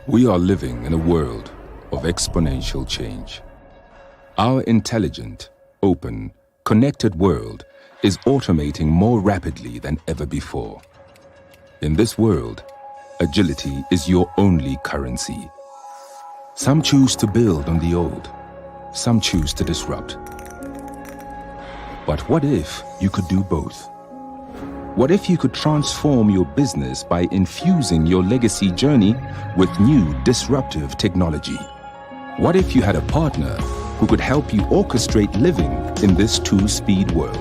We are living in a world of exponential change. Our intelligent, open, connected world is automating more rapidly than ever before. In this world, agility is your only currency. Some choose to build on the old, some choose to disrupt. But what if you could do both? What if you could transform your business by infusing your legacy journey with new disruptive technology? What if you had a partner who could help you orchestrate living in this two-speed world?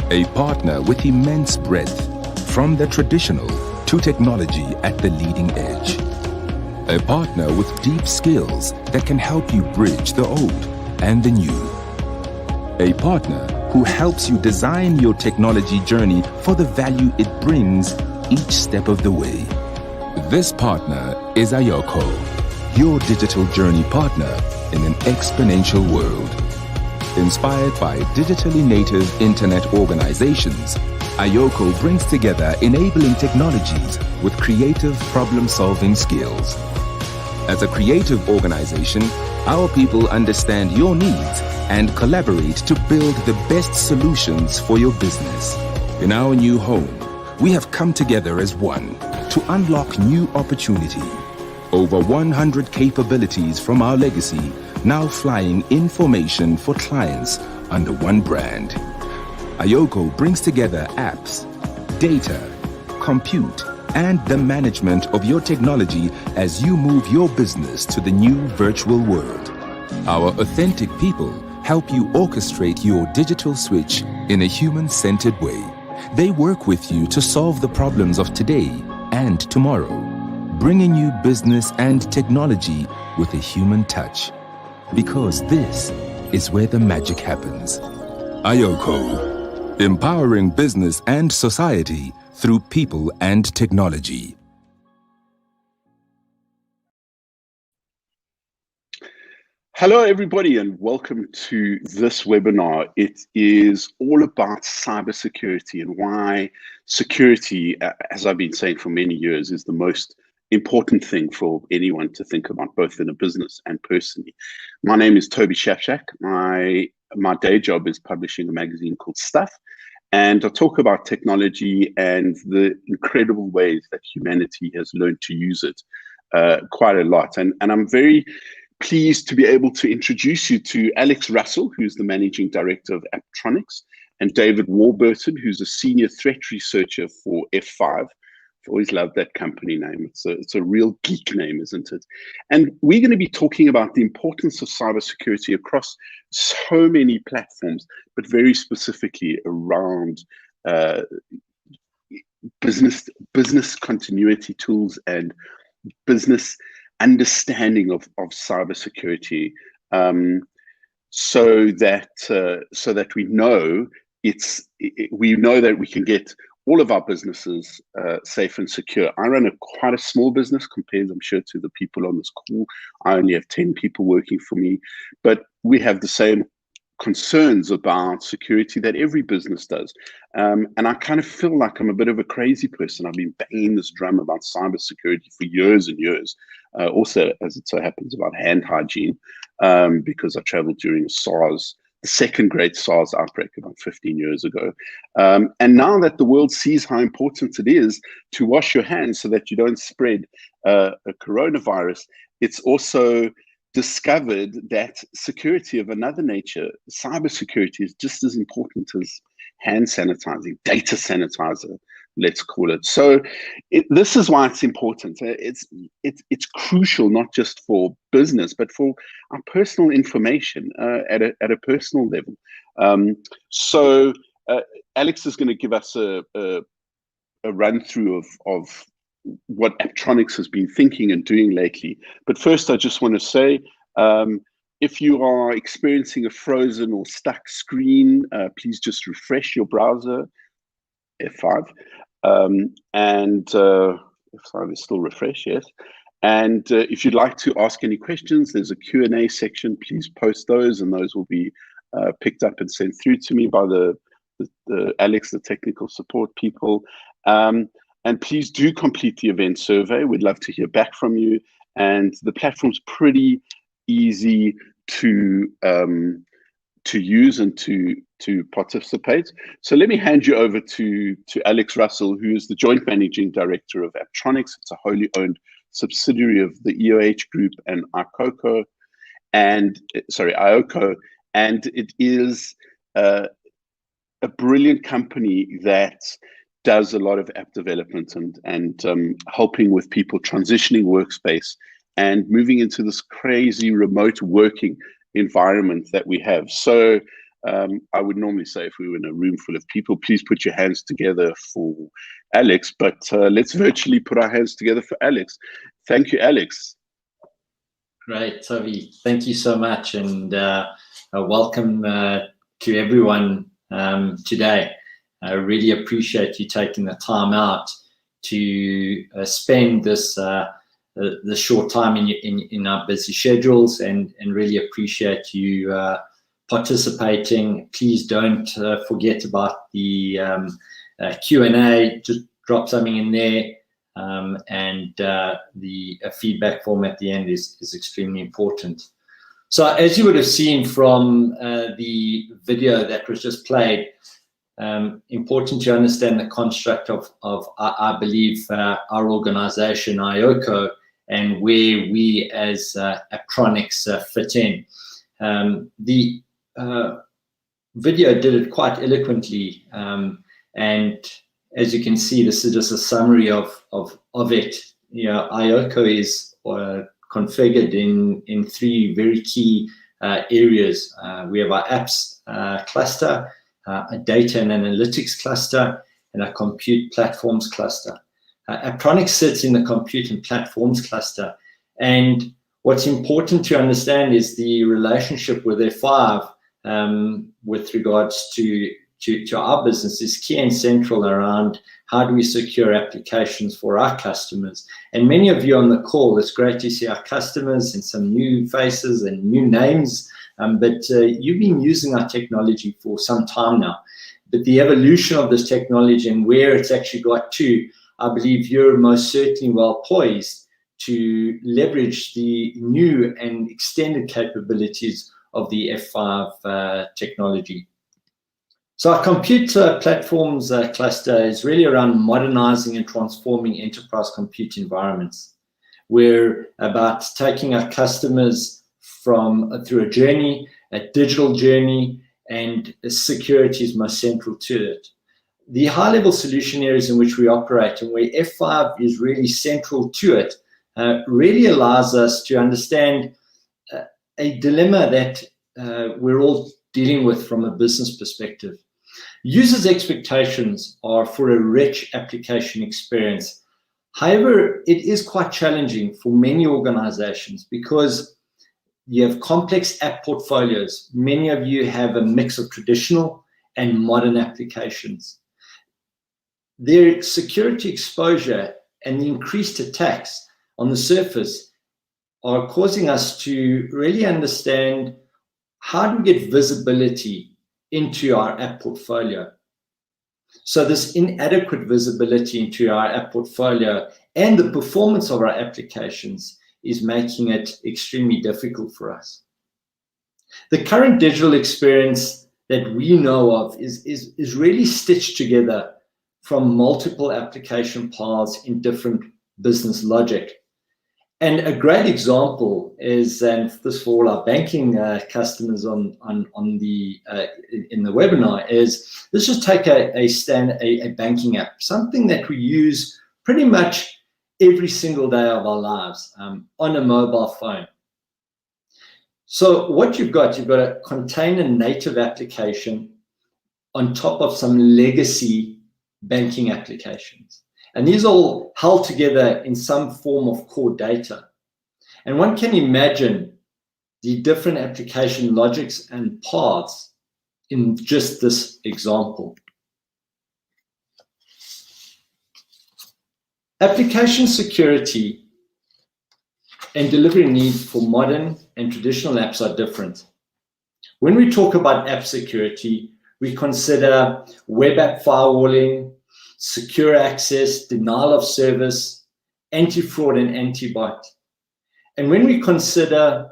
A partner with immense breadth, from the traditional to technology at the leading edge. A partner with deep skills that can help you bridge the old and the new. A partner who helps you design your technology journey for the value it brings each step of the way. This partner is Ayoko, your digital journey partner in an exponential world. Inspired by digitally native internet organizations, Ayoko brings together enabling technologies with creative problem-solving skills. As a creative organization, our people understand your needs and collaborate to build the best solutions for your business. In our new home, we have come together as one to unlock new opportunity. Over 100 capabilities from our legacy, now flying information for clients under one brand. Ayoko brings together apps, data, compute, and the management of your technology as you move your business to the new virtual world. Our authentic people help you orchestrate your digital switch in a human-centered way. They work with you to solve the problems of today and tomorrow, bringing you business and technology with a human touch. Because this is where the magic happens. Ayoko, empowering business and society through people and technology. Hello, everybody, and welcome to this webinar. It is all about cybersecurity and why security, as I've been saying for many years, is the most important thing for anyone to think about, both in a business and personally. My name is Toby Shapshak. My day job is publishing a magazine called Stuff, and I talk about technology and the incredible ways that humanity has learned to use it quite a lot. And I'm very pleased to be able to introduce you to Alex Russell, who's the Managing Director of Aptronics, and David Warburton, who's a Senior Threat Researcher for F5. I've always loved that company name. It's a real geek name, isn't it? And we're going to be talking about the importance of cybersecurity across so many platforms, but very specifically around business continuity tools and business understanding of cybersecurity, so that we know that we can get all of our businesses safe and secure. I run quite a small business compared, I'm sure, to the people on this call. I only have 10 people working for me, but we have the same concerns about security that every business does. And I kind of feel like I'm a bit of a crazy person. I've been banging this drum about cybersecurity for years and years. Also, as it so happens, about hand hygiene, because I traveled during the second great SARS outbreak about 15 years ago. And now that the world sees how important it is to wash your hands so that you don't spread a coronavirus, it's also discovered that security of another nature, cybersecurity, is just as important as hand sanitizing, data sanitizer, let's call it. So this is why it's important. It's crucial, not just for business, but for our personal information at a personal level. So Alex is going to give us a run through of what Aptronics has been thinking and doing lately. But first, I just want to say, if you are experiencing a frozen or stuck screen, please just refresh your browser, F5, and F5 is still refresh, yes. And if you'd like to ask any questions, there's a Q&A section. Please post those, and those will be picked up and sent through to me by the Alex, the technical support people. And please do complete the event survey. We'd love to hear back from you. and the platform's pretty easy to use and to participate. So let me hand you over to Alex Russell, who is the Joint Managing Director of Aptronics. It's a wholly owned subsidiary of the EOH Group and IOCO, and it is a brilliant company that does a lot of app development and helping with people transitioning workspace and moving into this crazy remote working environment that we have. So I would normally say, if we were in a room full of people, please put your hands together for Alex, but let's virtually put our hands together for Alex. Thank you, Alex. Great, Toby. Thank you so much, and welcome to everyone today. I really appreciate you taking the time out to spend this the short time in our busy schedules, and really appreciate you participating. Please don't forget about the Q&A. Just drop something in there, and the feedback form at the end is extremely important. So as you would have seen from the video that was just played, important to understand the construct of I believe, our organization, IOCO, and where we as Aptronics fit in. The video did it quite eloquently, and as you can see, this is just a summary of it. You know, IOCO is configured in three very key areas. We have our apps cluster, a data and analytics cluster, and a compute platforms cluster. Aptronics sits in the compute and platforms cluster, and what's important to understand is the relationship with F5 with regards to our business is key and central around how do we secure applications for our customers. And many of you on the call, it's great to see our customers and some new faces and new names, but you've been using our technology for some time now. But the evolution of this technology and where it's actually got to, I believe you're most certainly well poised to leverage the new and extended capabilities of the F5 technology. So our computer platforms cluster is really around modernizing and transforming enterprise compute environments. We're about taking our customers through a journey, a digital journey, and security is most central to it. The high-level solution areas in which we operate and where F5 is really central to it really allows us to understand a dilemma that we're all dealing with from a business perspective. Users' expectations are for a rich application experience. However, it is quite challenging for many organizations because you have complex app portfolios. Many of you have a mix of traditional and modern applications. Their security exposure and the increased attacks on the surface are causing us to really understand how do we get visibility into our app portfolio. So this inadequate visibility into our app portfolio and the performance of our applications is making it extremely difficult for us. The current digital experience that we know of is really stitched together from multiple application paths in different business logic. And a great example is, and this for all our banking customers in the webinar, is let's just take a banking app, something that we use pretty much every single day of our lives on a mobile phone. So what you've got a container native application on top of some legacy banking applications. And these all held together in some form of core data. And one can imagine the different application logics and paths in just this example. Application security and delivery needs for modern and traditional apps are different. When we talk about app security, we consider web app firewalling, secure access, denial of service, anti-fraud and anti-bot. And when we consider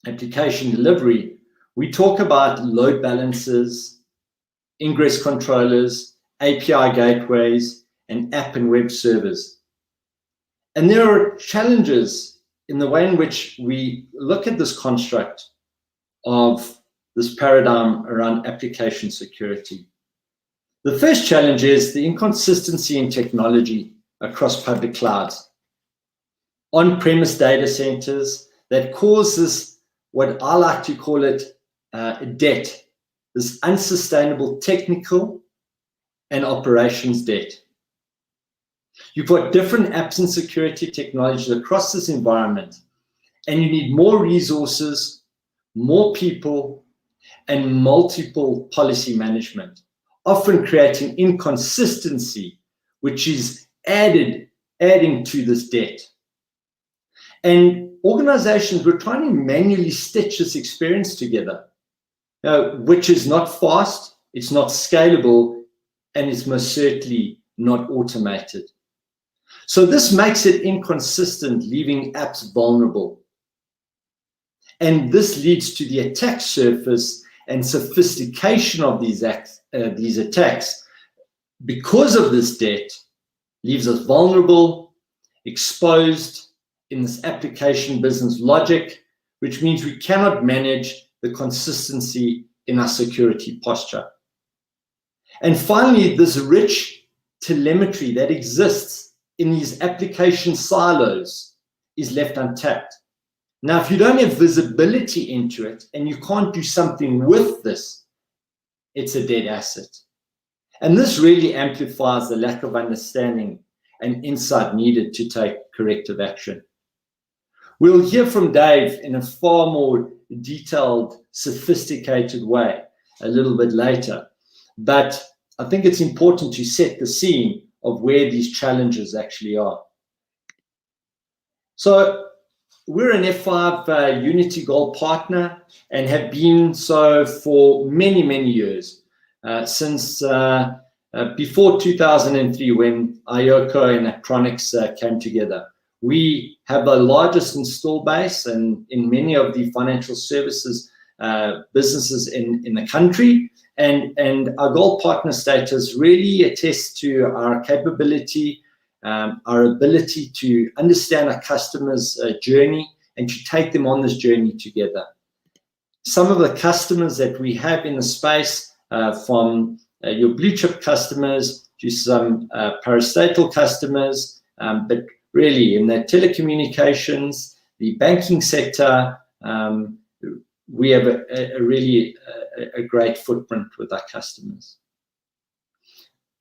application delivery, we talk about load balancers, ingress controllers, API gateways, and app and web servers. And there are challenges in the way in which we look at this construct of this paradigm around application security. The first challenge is the inconsistency in technology across public clouds. On-premise data centers that causes what I like to call it debt, this unsustainable technical and operations debt. You've got different apps and security technologies across this environment, and you need more resources, more people, and multiple policy management, often creating inconsistency, which is adding to this debt. And organizations were trying to manually stitch this experience together, which is not fast, it's not scalable, and it's most certainly not automated. So this makes it inconsistent, leaving apps vulnerable. And this leads to the attack surface and sophistication of these attacks. Because of this debt, leaves us vulnerable, exposed in this application business logic, which means we cannot manage the consistency in our security posture. And finally, this rich telemetry that exists in these application silos is left untapped. Now, if you don't have visibility into it and you can't do something with this, it's a dead asset. And this really amplifies the lack of understanding and insight needed to take corrective action. We'll hear from Dave in a far more detailed, sophisticated way a little bit later. But I think it's important to set the scene of where these challenges actually are. So we're an F5 Unity Gold partner and have been so for many, many years, since before 2003 when IOCO and Aptronics came together. We have the largest install base and in many of the financial services businesses in the country. And our gold partner status really attests to our capability, our ability to understand our customers' journey and to take them on this journey together. Some of the customers that we have in the space, from your blue chip customers to some parastatal customers, but really in the telecommunications, the banking sector, we have a really great footprint with our customers.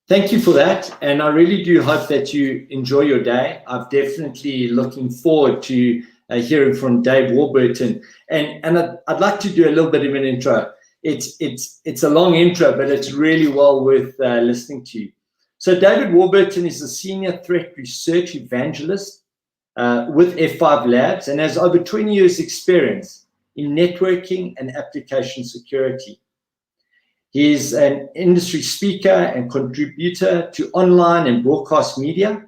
Thank you for that, and I really do hope that you enjoy your day. I'm definitely looking forward to hearing from Dave Warburton, and I'd like to do a little bit of an intro. It's a long intro, but it's really well worth listening to. So David Warburton is a senior threat research evangelist with F5 Labs and has over 20 years experience in networking and application security. He is an industry speaker and contributor to online and broadcast media.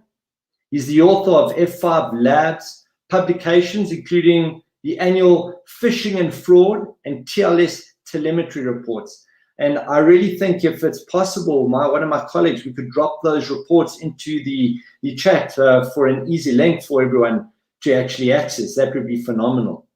He's the author of F5 Labs publications, including the annual Phishing and Fraud and TLS telemetry reports. And I really think if it's possible, one of my colleagues, we could drop those reports into the chat for an easy link for everyone to actually access. That would be phenomenal.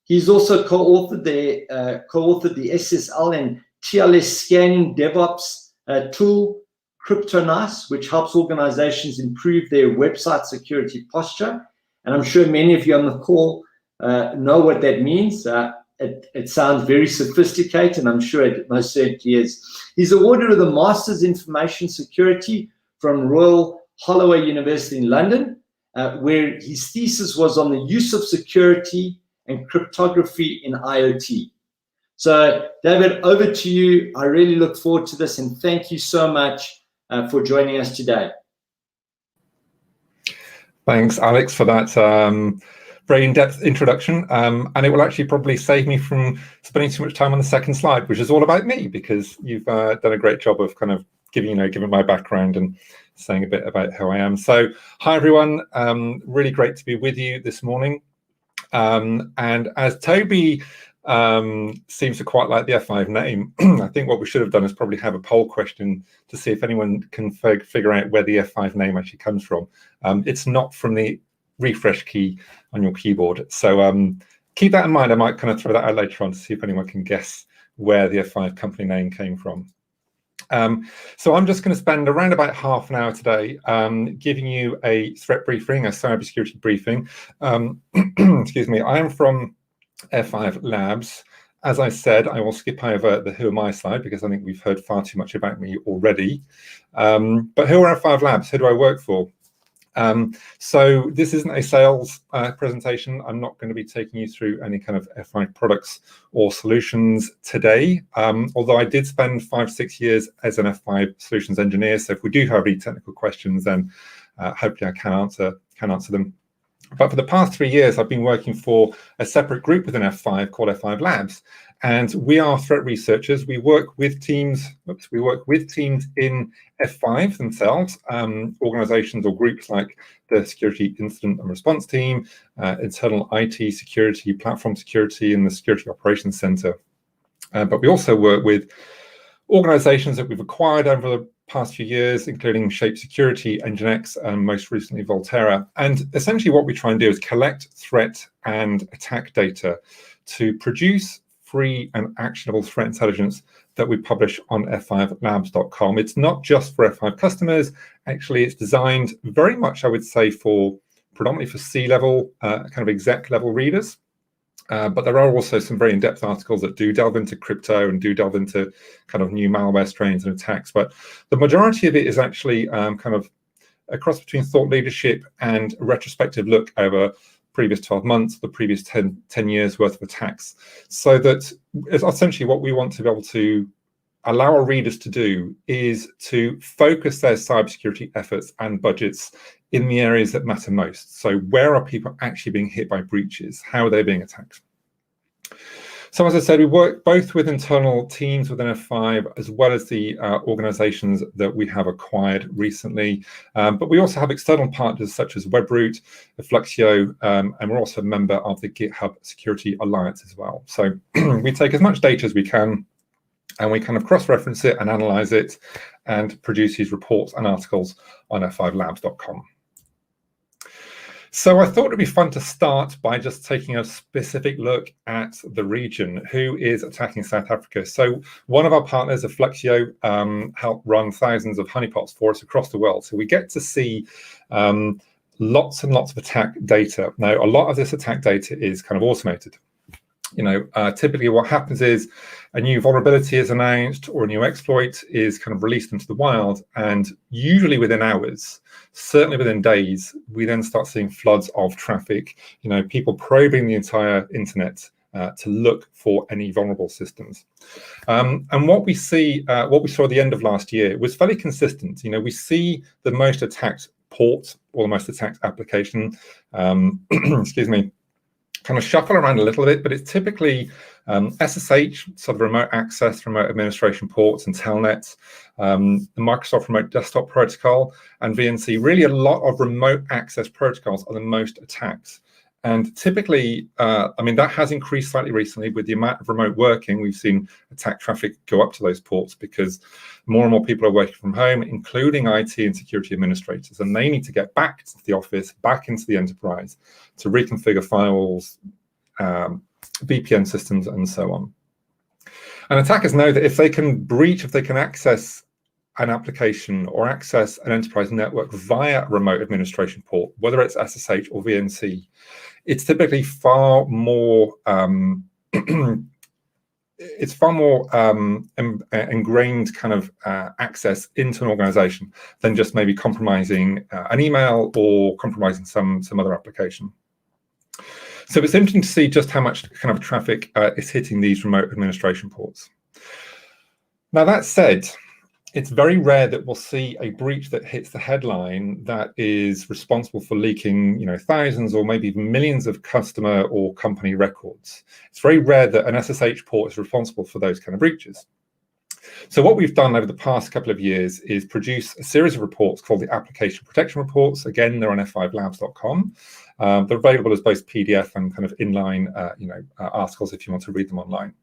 He's also co-authored the SSL and TLS scanning DevOps tool, CryptoNice, which helps organizations improve their website security posture. And I'm sure many of you on the call know what that means. It sounds very sophisticated, and I'm sure it most certainly is. He's awarded with a Master's in Information Security from Royal Holloway University in London, where his thesis was on the use of security and cryptography in IoT. So, David, over to you. I really look forward to this, and thank you so much for joining us today. Thanks, Alex, for that very in-depth introduction. And it will actually probably save me from spending too much time on the second slide, which is all about me, because you've done a great job of kind of giving my background and saying a bit about who I am. So hi everyone, really great to be with you this morning. And as Toby seems to quite like the F5 name, I think what we should have done is probably have a poll question to see if anyone can figure out where the F5 name actually comes from. It's not from the refresh key on your keyboard. So keep that in mind. I might kind of throw that out later on to see if anyone can guess where the F5 company name came from. So I'm just going to spend around about half an hour today giving you a threat briefing, a cybersecurity briefing. Excuse me, I am from F5 Labs. As I said, I will skip over the who am I slide because I think we've heard far too much about me already. But who are F5 Labs? Who do I work for? So this isn't a sales presentation. I'm not going to be taking you through any kind of F5 products or solutions today, although I did spend 5-6 years as an F5 solutions engineer. So if we do have any technical questions, then hopefully I can answer them. But for the past 3 years, I've been working for a separate group within F5 called F5 Labs, and we are threat researchers. We work with teams. We work with teams in F5 themselves, organizations or groups like the Security Incident and Response Team, internal IT security, platform security, and the Security Operations Center. But we also work with organizations that we've acquired over the past few years, including Shape Security, NGINX, and most recently Volterra. And essentially what we try and do is collect threat and attack data to produce free and actionable threat intelligence that we publish on f5labs.com. It's not just for F5 customers. Actually, it's designed very much, I would say, for predominantly for C-level, kind of exec level readers. But there are also some very in-depth articles that do delve into crypto and do delve into kind of new malware strains and attacks. But the majority of it is actually kind of a cross between thought leadership and a retrospective look over previous 12 months, the previous 10 years worth of attacks. So that essentially what we want to be able to allow our readers to do is to focus their cybersecurity efforts and budgets in the areas that matter most. So where are people actually being hit by breaches? How are they being attacked? So as I said, we work both with internal teams within F5 as well as the organizations that we have acquired recently. But we also have external partners such as Webroot, Fluxio, and we're also a member of the GitHub Security Alliance as well. So we take as much data as we can, and we kind of cross-reference it and analyze it and produce these reports and articles on f5labs.com. So I thought it'd be fun to start by just taking a specific look at the region. Who is attacking South Africa? So one of our partners, Fluxio, help run thousands of honeypots for us across the world. So we get to see lots and lots of attack data. Now, a lot of this attack data is kind of automated. Typically what happens is a new vulnerability is announced or a new exploit is kind of released into the wild, and usually within hours, certainly within days, we then start seeing floods of traffic, people probing the entire internet to look for any vulnerable systems. And what we saw at the end of last year was fairly consistent. We see the most attacked port or the most attacked application, excuse me, kind of shuffle around a little bit, but it's typically SSH, so the remote access, remote administration ports and telnets, the Microsoft Remote Desktop Protocol, and VNC. Really a lot of remote access protocols are the most attacked. And typically, that has increased slightly recently with the amount of remote working. We've seen attack traffic go up to those ports because more and more people are working from home, including IT and security administrators, and they need to get back to the office, back into the enterprise to reconfigure firewalls, VPN systems, and so on. And attackers know that if they can access an application or access an enterprise network via a remote administration port, whether it's SSH or VNC, it's typically far more ingrained kind of access into an organization than just maybe compromising an email or compromising some other application. So it's interesting to see just how much kind of traffic is hitting these remote administration ports. Now, that said, it's very rare that we'll see a breach that hits the headline that is responsible for leaking, thousands or maybe even millions of customer or company records. It's very rare that an SSH port is responsible for those kind of breaches. So what we've done over the past couple of years is produce a series of reports called the Application Protection Reports. Again, they're on f5labs.com. They're available as both PDF and kind of inline articles if you want to read them online.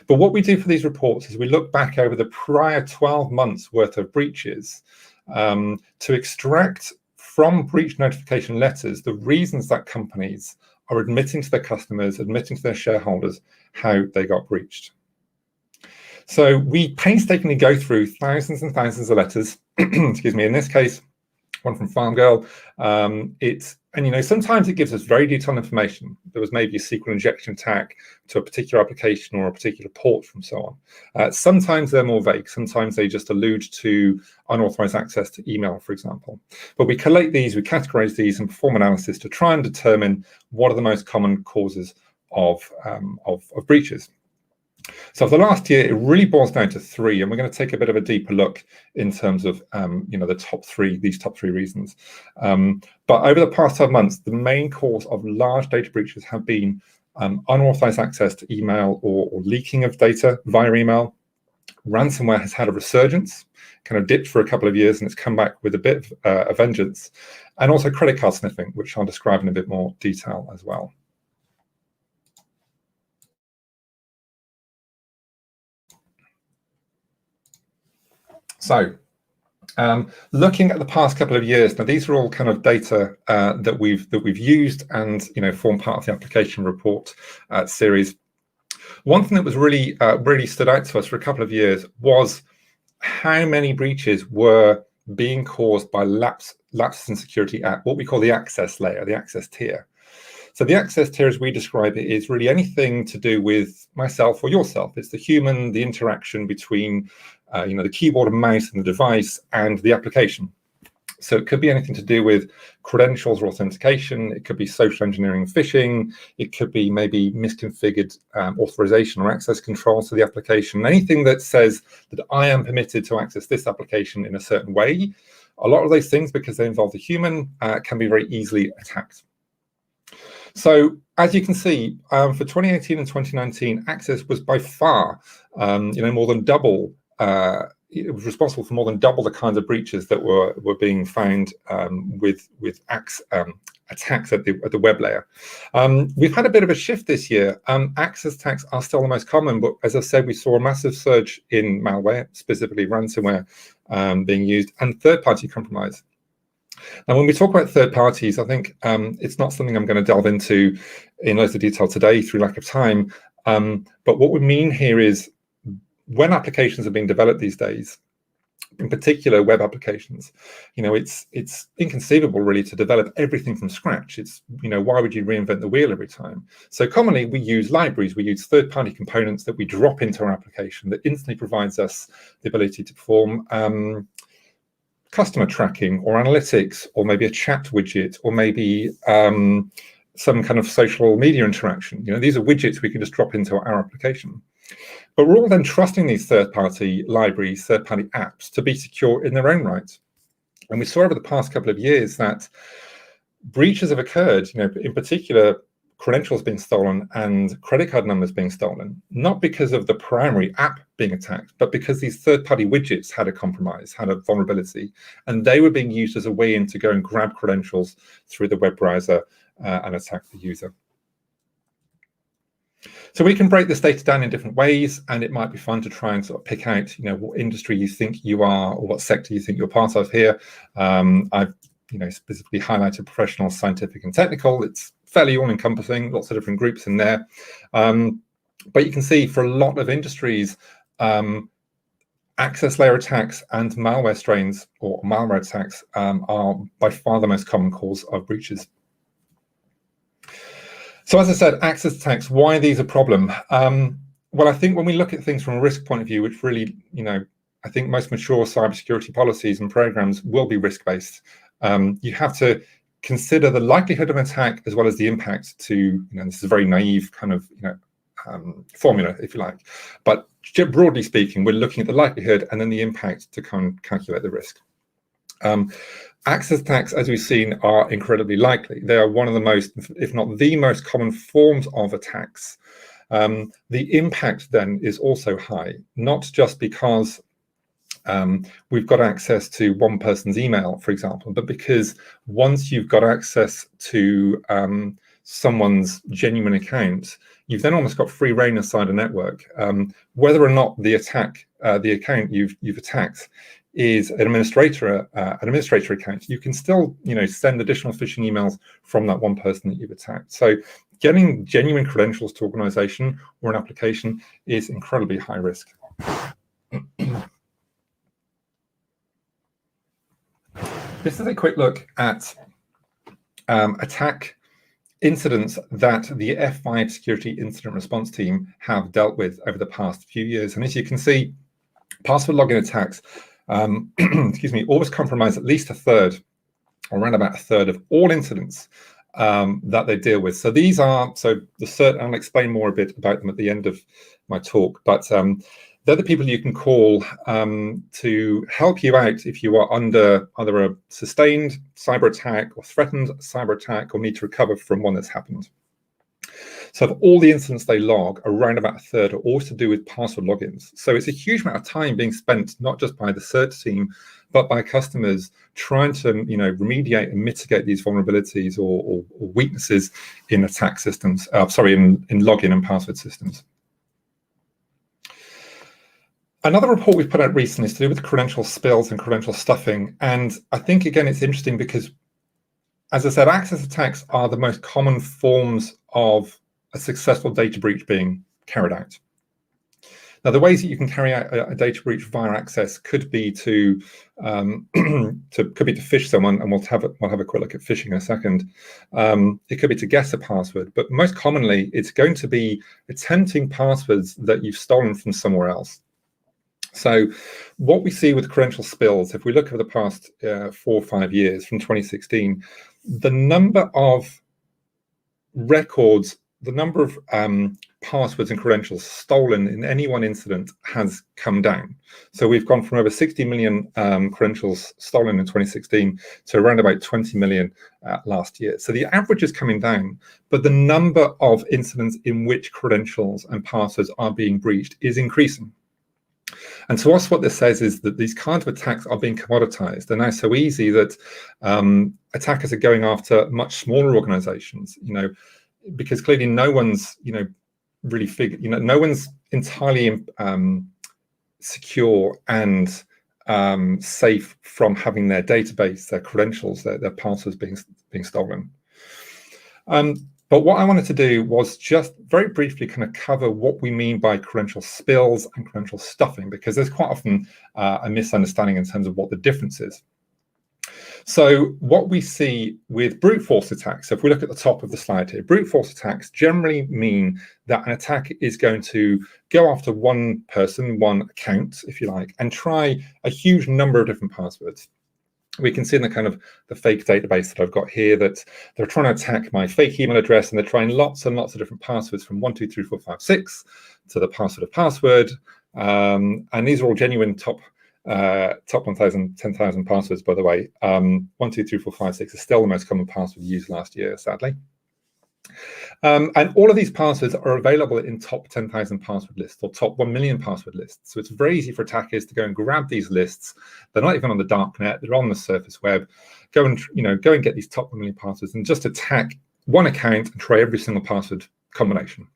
But what we do for these reports is we look back over the prior 12 months worth of breaches to extract from breach notification letters the reasons that companies are admitting to their customers, admitting to their shareholders how they got breached. So we painstakingly go through thousands and thousands of letters, excuse me, in this case, one from Farm Girl. Sometimes it gives us very detailed information. There was maybe a SQL injection attack to a particular application or a particular port from so on. Sometimes they're more vague. Sometimes they just allude to unauthorized access to email, for example. But we collate these, we categorize these and perform analysis to try and determine what are the most common causes of breaches. So for the last year, it really boils down to three, and we're going to take a bit of a deeper look in terms of the top three reasons. But over the past 12 months, the main cause of large data breaches have been unauthorized access to email or leaking of data via email. Ransomware has had a resurgence, kind of dipped for a couple of years, and it's come back with a bit of a vengeance, and also credit card sniffing, which I'll describe in a bit more detail as well. So, looking at the past couple of years, now these are all kind of data that we've used and form part of the application report series. One thing that was really stood out to us for a couple of years was how many breaches were being caused by lapses in security at what we call the access layer, the access tier. So the access tier, as we describe it, is really anything to do with myself or yourself. It's the human, the interaction between the keyboard and mouse and the device and the application. So it could be anything to do with credentials or authentication. It could be social engineering and phishing. It could be maybe misconfigured authorization or access control to the application. Anything that says that I am permitted to access this application in a certain way. A lot of those things, because they involve the human, can be very easily attacked. So as you can see, for 2018 and 2019, access was by far, more than double. It was responsible for more than double the kinds of breaches that were being found with attacks at the web layer. We've had a bit of a shift this year. Access attacks are still the most common, but as I said, we saw a massive surge in malware, specifically ransomware, being used, and third-party compromise. Now, when we talk about third parties, I think it's not something I'm going to delve into in loads of detail today through lack of time. But what we mean here is when applications are being developed these days, in particular web applications, it's inconceivable really to develop everything from scratch. It's, why would you reinvent the wheel every time? So commonly we use libraries, we use third-party components that we drop into our application that instantly provides us the ability to perform customer tracking or analytics, or maybe a chat widget, or maybe some kind of social media interaction. These are widgets we can just drop into our application. But we're all then trusting these third-party libraries, third-party apps to be secure in their own right. And we saw over the past couple of years that breaches have occurred, in particular, credentials being stolen and credit card numbers being stolen, not because of the primary app being attacked, but because these third-party widgets had a compromise, had a vulnerability, and they were being used as a way in to go and grab credentials through the web browser and attack the user. So we can break this data down in different ways, and it might be fun to try and sort of pick out, what industry you think you are or what sector you think you're part of here. I've, specifically highlighted professional, scientific, and technical. It's fairly all-encompassing, lots of different groups in there. But you can see for a lot of industries, access layer attacks and malware strains or malware attacks are by far the most common cause of breaches. So as I said, access attacks, why are these a problem? Well, I think when we look at things from a risk point of view, which really, I think most mature cybersecurity policies and programs will be risk-based. You have to consider the likelihood of an attack as well as the impact to, this is a very naive kind of, formula, if you like. But broadly speaking, we're looking at the likelihood and then the impact to kind of calculate the risk. Access attacks, as we've seen, are incredibly likely. They are one of the most, if not the most common forms of attacks. the impact then is also high, not just because we've got access to one person's email, for example, but because once you've got access to someone's genuine account, you've then almost got free reign inside a network. Whether or not the account you've attacked is an administrator account, you can still send additional phishing emails from that one person that you've attacked. So getting genuine credentials to organization or an application is incredibly high risk. This is a quick look at attack incidents that the F5 security incident response team have dealt with over the past few years. And as you can see, password login attacks, always compromise at least a third, or around about a third of all incidents that they deal with. So these are, I'll explain more a bit about them at the end of my talk, but they're the people you can call to help you out if you are under either a sustained cyber attack or threatened cyber attack or need to recover from one that's happened. So of all the incidents they log, around about a third are always to do with password logins. So it's a huge amount of time being spent, not just by the CERT team, but by customers trying to remediate and mitigate these vulnerabilities or weaknesses in attack systems, in login and password systems. Another report we've put out recently is to do with credential spills and credential stuffing. And I think, again, it's interesting because, as I said, access attacks are the most common forms of a successful data breach being carried out. Now, the ways that you can carry out a data breach via access could be to phish someone, and we'll have a quick look at phishing in a second. It could be to guess a password, but most commonly, it's going to be attempting passwords that you've stolen from somewhere else. So what we see with credential spills, if we look over the past 4 or 5 years from 2016, the number of records, the number of passwords and credentials stolen in any one incident has come down. So we've gone from over 60 million credentials stolen in 2016 to around about 20 million last year. So the average is coming down, but the number of incidents in which credentials and passwords are being breached is increasing. And to us, what this says is that these kinds of attacks are being commoditized. They're now so easy that attackers are going after much smaller organizations, because clearly no one's, really figured, no one's entirely secure and safe from having their database, their credentials, their passwords being stolen. But what I wanted to do was just very briefly kind of cover what we mean by credential spills and credential stuffing, because there's quite often a misunderstanding in terms of what the difference is. So what we see with brute force attacks, so if we look at the top of the slide here, brute force attacks generally mean that an attack is going to go after one person, one account, if you like, and try a huge number of different passwords. We can see in the kind of the fake database that I've got here that they're trying to attack my fake email address, and they're trying lots and lots of different passwords from 1, 2, 3, 4, 5, 6 to the password of password. And these are all genuine top 1,000, 10,000 passwords, by the way. 1, 2, 3, 4, 5, 6 is still the most common password used last year, sadly. And all of these passwords are available in top 10,000 password lists or top 1 million password lists. So it's very easy for attackers to go and grab these lists. They're not even on the dark net, they're on the surface web. Go and get these top 1 million passwords and just attack one account and try every single password combination.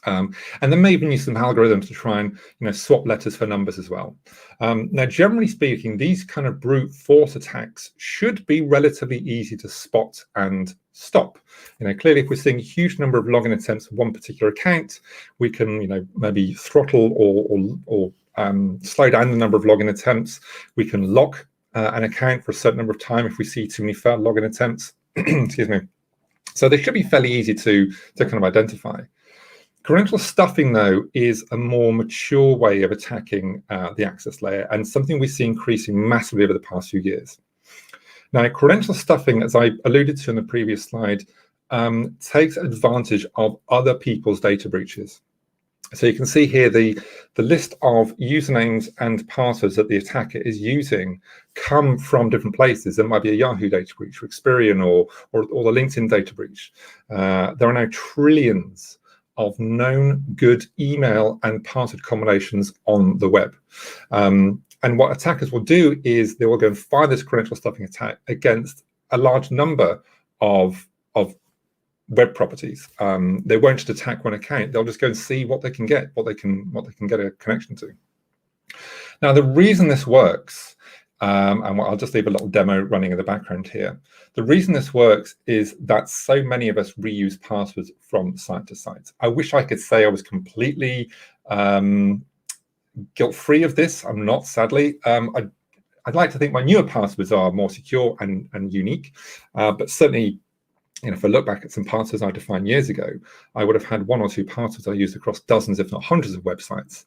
And then maybe use some algorithms to try and swap letters for numbers as well. Now, generally speaking, these kind of brute force attacks should be relatively easy to spot and stop. Clearly, if we're seeing a huge number of login attempts for one particular account, we can maybe throttle or slow down the number of login attempts. We can lock an account for a certain number of time if we see too many failed login attempts. Excuse me. So they should be fairly easy to kind of identify. Credential stuffing, though, is a more mature way of attacking the access layer, and something we see increasing massively over the past few years. Now, credential stuffing, as I alluded to in the previous slide, takes advantage of other people's data breaches. So you can see here the list of usernames and passwords that the attacker is using come from different places. There might be a Yahoo data breach, or Experian, or the LinkedIn data breach. There are now trillions of known good email and password combinations on the web. And what attackers will do is they will go and fire this credential stuffing attack against a large number of web properties. They won't just attack one account. They'll just go and see what they can get, what they can get a connection to. Now, the reason this works, and I'll just leave a little demo running in the background here. The reason this works is that so many of us reuse passwords from site to site. I wish I could say I was completely guilt-free of this. I'm not, sadly. I'd like to think my newer passwords are more secure and unique, but certainly, if I look back at some passwords I defined years ago, I would have had one or two passwords I used across dozens, if not hundreds of websites.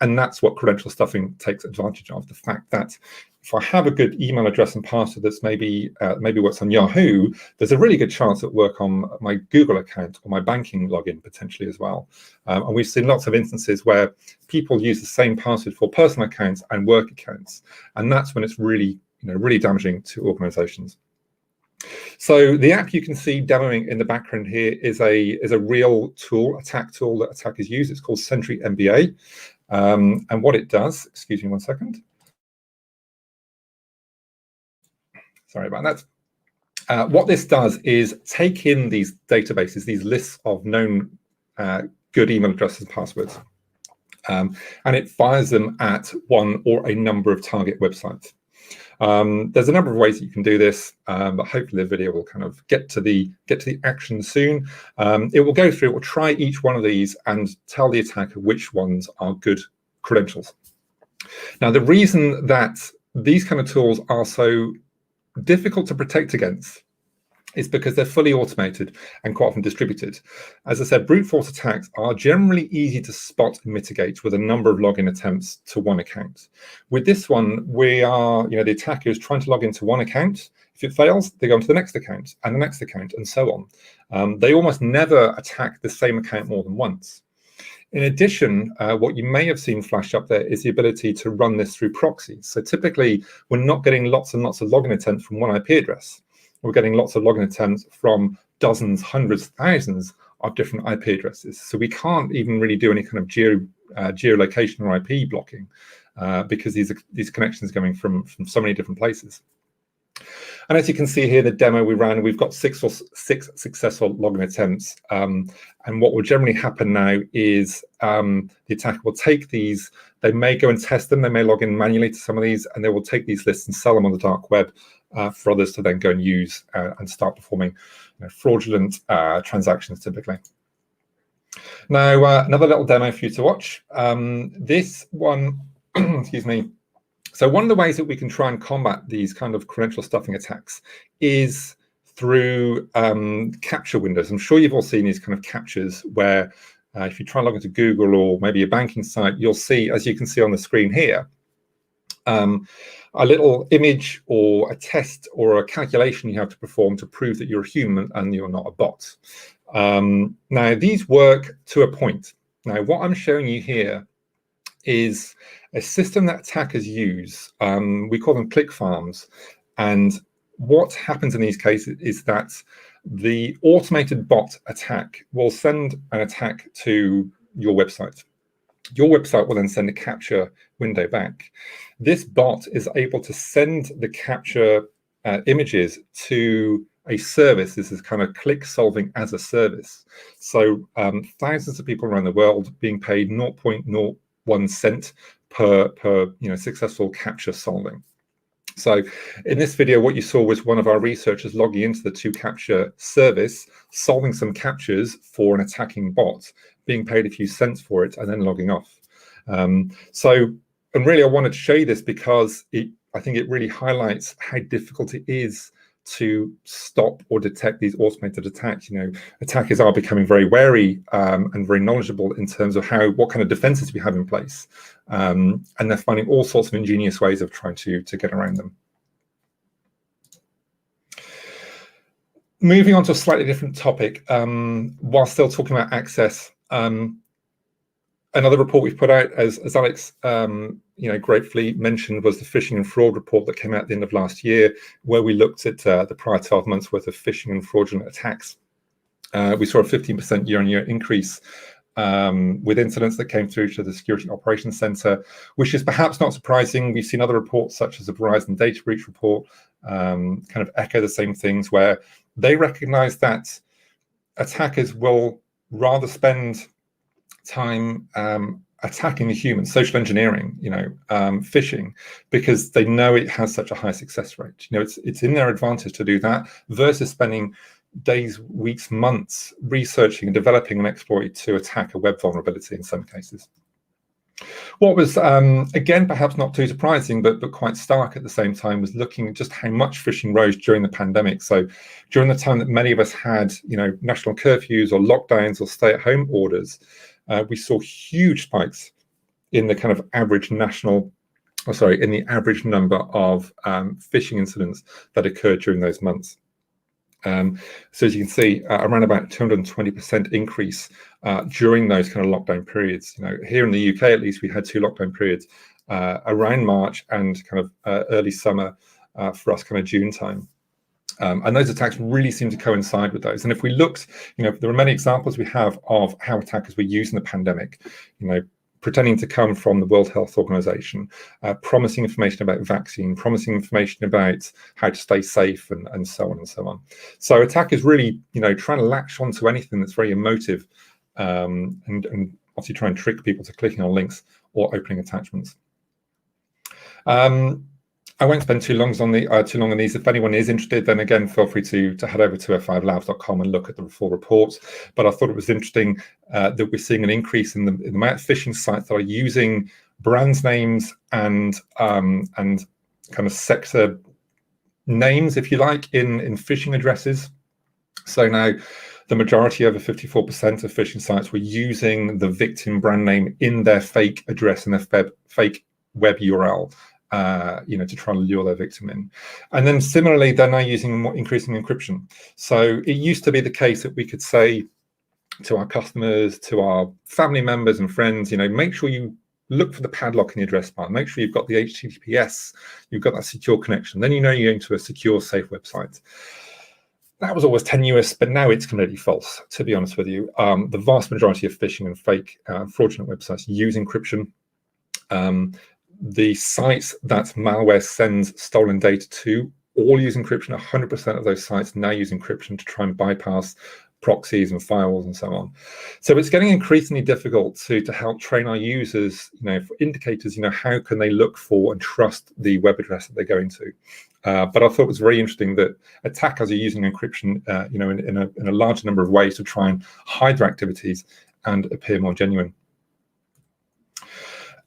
And that's what credential stuffing takes advantage of. The fact that if I have a good email address and password that's maybe works on Yahoo, there's a really good chance it work on my Google account or my banking login potentially as well. And we've seen lots of instances where people use the same password for personal accounts and work accounts. And that's when it's really, really damaging to organizations. So the app you can see demoing in the background here is a real tool, attack tool that attackers use. It's called Sentry MBA. And what it does, excuse me one second. Sorry about that. What this does is take in these databases, these lists of known good email addresses and passwords, and it fires them at one or a number of target websites. There's a number of ways that you can do this, but hopefully the video will kind of get to the action soon. It will go through, it will try each one of these and tell the attacker which ones are good credentials. Now, the reason that these kind of tools are so difficult to protect against is because they're fully automated and quite often distributed. As I said, brute force attacks are generally easy to spot and mitigate with a number of login attempts to one account. With this one, we are, the attacker is trying to log into one account. If it fails, they go on to the next account and the next account and so on. They almost never attack the same account more than once. In addition, what you may have seen flash up there is the ability to run this through proxies. So typically, we're not getting lots and lots of login attempts from one IP address. We're getting lots of login attempts from dozens, hundreds, thousands of different IP addresses. So we can't even really do any kind of geolocation or IP blocking because these connections are coming from so many different places. And as you can see here, the demo we ran, we've got six successful login attempts. And what will generally happen now is the attacker will take these, they may go and test them, they may log in manually to some of these, and they will take these lists and sell them on the dark web for others to then go and use and start performing fraudulent transactions typically. Now, another little demo for you to watch. This one, excuse me. So one of the ways that we can try and combat these kind of credential stuffing attacks is through capture windows. I'm sure you've all seen these kind of captures where if you try and log into Google or maybe a banking site, you'll see, as you can see on the screen here, a little image or a test or a calculation you have to perform to prove that you're a human and you're not a bot. Now, these work to a point. Now, what I'm showing you here is a system that attackers use. We call them click farms. And what happens in these cases is that the automated bot attack will send an attack to your website. Your website will then send a capture window back. This bot is able to send the capture images to a service. This is kind of click solving as a service. So thousands of people around the world being paid 0.01 cent per successful capture solving. So in this video, what you saw was one of our researchers logging into the 2Capture service, solving some captures for an attacking bot, being paid a few cents for it, and then logging off. And really, I wanted to show you this because I think it really highlights how difficult it is to stop or detect these automated attacks. Attackers are becoming very wary and very knowledgeable in terms of what kind of defenses we have in place. And they're finding all sorts of ingenious ways of trying to get around them. Moving on to a slightly different topic, while still talking about access, another report we've put out, as Alex gratefully mentioned, was the phishing and fraud report that came out at the end of last year, where we looked at the prior 12 months worth of phishing and fraudulent attacks. We saw a 15% year-on-year increase with incidents that came through to the Security Operations Center, which is perhaps not surprising. We've seen other reports, such as the Verizon data breach report, kind of echo the same things, where they recognize that attackers will rather spend time attacking the humans, social engineering, phishing, because they know it has such a high success rate. It's in their advantage to do that versus spending days, weeks, months researching and developing an exploit to attack a web vulnerability in some cases. What was, again, perhaps not too surprising, but quite stark at the same time, was looking at just how much phishing rose during the pandemic. So during the time that many of us had, national curfews or lockdowns or stay-at-home orders, we saw huge spikes in the kind of average in the average number of phishing incidents that occurred during those months. So as you can see, around about 220% increase during those kind of lockdown periods. Here in the UK, at least, we had 2 lockdown periods around March and kind of early summer for us, kind of June time. And those attacks really seem to coincide with those. And if we looked, there are many examples we have of how attackers were using the pandemic, pretending to come from the World Health Organization, promising information about vaccine, promising information about how to stay safe, and so on and so on. So attackers really, trying to latch onto anything that's very emotive, and obviously try and trick people to clicking on links or opening attachments. I won't spend too long on these. If anyone is interested, then again, feel free to head over to f5labs.com and look at the full reports. But I thought it was interesting that we're seeing an increase in the amount of phishing sites that are using brands names and kind of sector names, if you like, in phishing addresses. So now the majority, over 54% of phishing sites, were using the victim brand name in their fake address and their fake web URL. To try and lure their victim in. And then similarly, they're now using increasing encryption. So it used to be the case that we could say to our customers, to our family members and friends, make sure you look for the padlock in the address bar, make sure you've got the HTTPS, you've got that secure connection, then you're going to a secure, safe website. That was always tenuous, but now it's completely false, to be honest with you. The vast majority of phishing and fake fraudulent websites use encryption. The sites that malware sends stolen data to all use encryption. 100% of those sites now use encryption to try and bypass proxies and firewalls and so on. So it's getting increasingly difficult to help train our users, for indicators, how can they look for and trust the web address that they're going to. But I thought it was very interesting that attackers are using encryption, in a large number of ways to try and hide their activities and appear more genuine.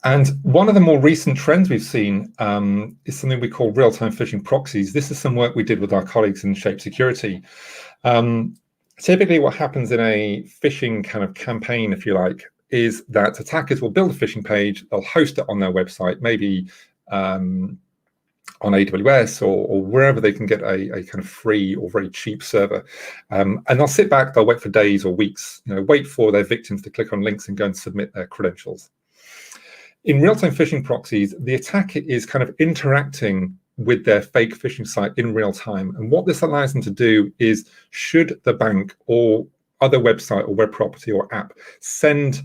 And one of the more recent trends we've seen is something we call real-time phishing proxies. This is some work we did with our colleagues in Shape Security. Typically, what happens in a phishing kind of campaign, if you like, is that attackers will build a phishing page, they'll host it on their website, maybe on AWS or wherever they can get a kind of free or very cheap server. And they'll sit back, they'll wait for days or weeks, wait for their victims to click on links and go and submit their credentials. In real-time phishing proxies, the attacker is kind of interacting with their fake phishing site in real time. And what this allows them to do is, should the bank or other website or web property or app send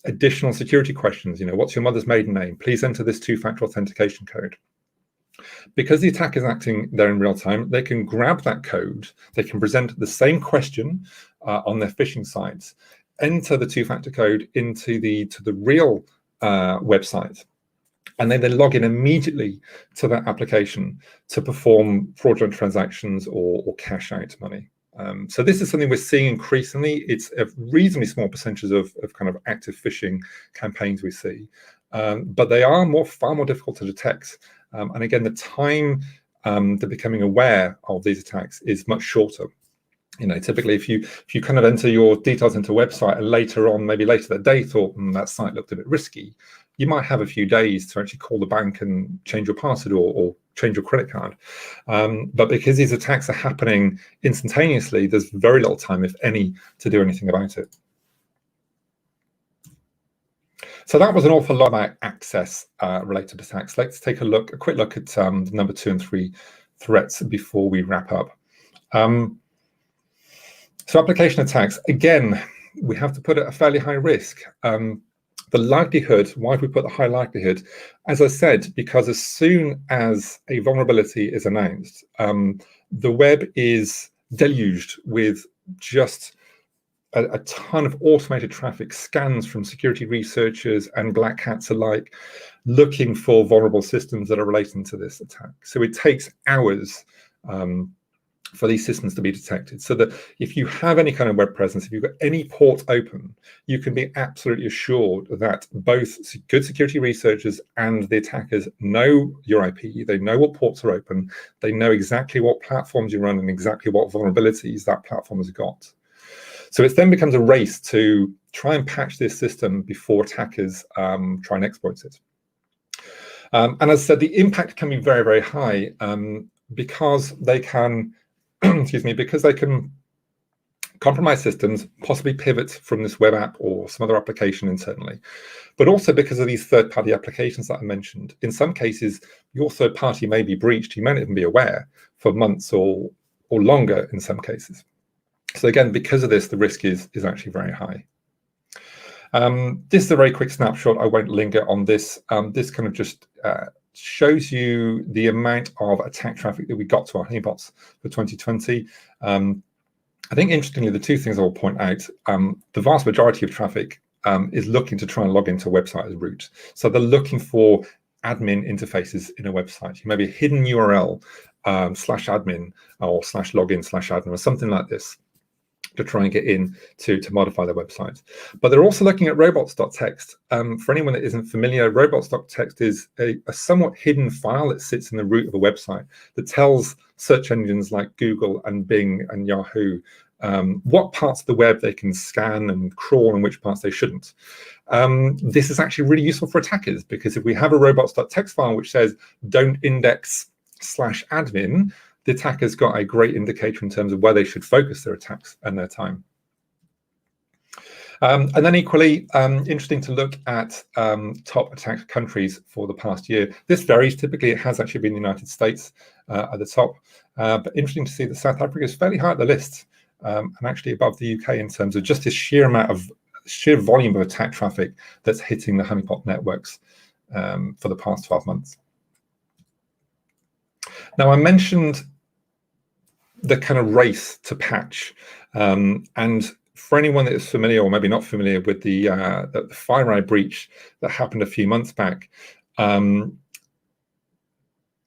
additional security questions, what's your mother's maiden name? Please enter this 2-factor authentication code. Because the attacker is acting there in real time, they can grab that code, they can present the same question on their phishing sites, enter the 2-factor code into the real website, and then they log in immediately to that application to perform fraudulent transactions or cash out money. So this is something we're seeing increasingly. It's a reasonably small percentage of kind of active phishing campaigns we see, but they are far more difficult to detect. And again, the time to becoming aware of these attacks is much shorter. Typically, if you kind of enter your details into a website and later on, maybe later that day, thought that site looked a bit risky, you might have a few days to actually call the bank and change your password or change your credit card. But because these attacks are happening instantaneously, there's very little time, if any, to do anything about it. So that was an awful lot about access related attacks. Let's take a quick look at the number 2 and 3 threats before we wrap up. So application attacks, again, we have to put it at a fairly high risk. The likelihood, why have we put the high likelihood? As I said, because as soon as a vulnerability is announced, the web is deluged with just a ton of automated traffic, scans from security researchers and black hats alike, looking for vulnerable systems that are relating to this attack. So it takes hours for these systems to be detected, so that if you have any kind of web presence, if you've got any port open, you can be absolutely assured that both good security researchers and the attackers know your IP, they know what ports are open, they know exactly what platforms you run and exactly what vulnerabilities that platform has got. So it then becomes a race to try and patch this system before attackers try and exploit it. And as I said, the impact can be very, very high because they can excuse me, because they can compromise systems, possibly pivot from this web app or some other application internally, but also because of these third-party applications that I mentioned. In some cases, your third party may be breached. You may not even be aware for months or longer in some cases. So again, because of this, the risk is actually very high. This is a very quick snapshot. I won't linger on this. This kind of just shows you the amount of attack traffic that we got to our honeypots for 2020. I think interestingly, the two things I will point out, the vast majority of traffic is looking to try and log into a website as root. So they're looking for admin interfaces in a website. Maybe a hidden URL /admin or /login/admin or something like this, to try and get in to modify their website. But they're also looking at robots.txt. For anyone that isn't familiar, robots.txt is a somewhat hidden file that sits in the root of a website that tells search engines like Google and Bing and Yahoo what parts of the web they can scan and crawl and which parts they shouldn't. This is actually really useful for attackers, because if we have a robots.txt file which says don't index /admin, the attacker's got a great indicator in terms of where they should focus their attacks and their time. And then equally, interesting to look at top attacked countries for the past year. This varies. Typically, it has actually been the United States at the top. But interesting to see that South Africa is fairly high at the list, and actually above the UK in terms of just this sheer volume of attack traffic that's hitting the honeypot networks for the past 12 months. Now, I mentioned the kind of race to patch, and for anyone that is familiar or maybe not familiar with the FireEye breach that happened a few months back,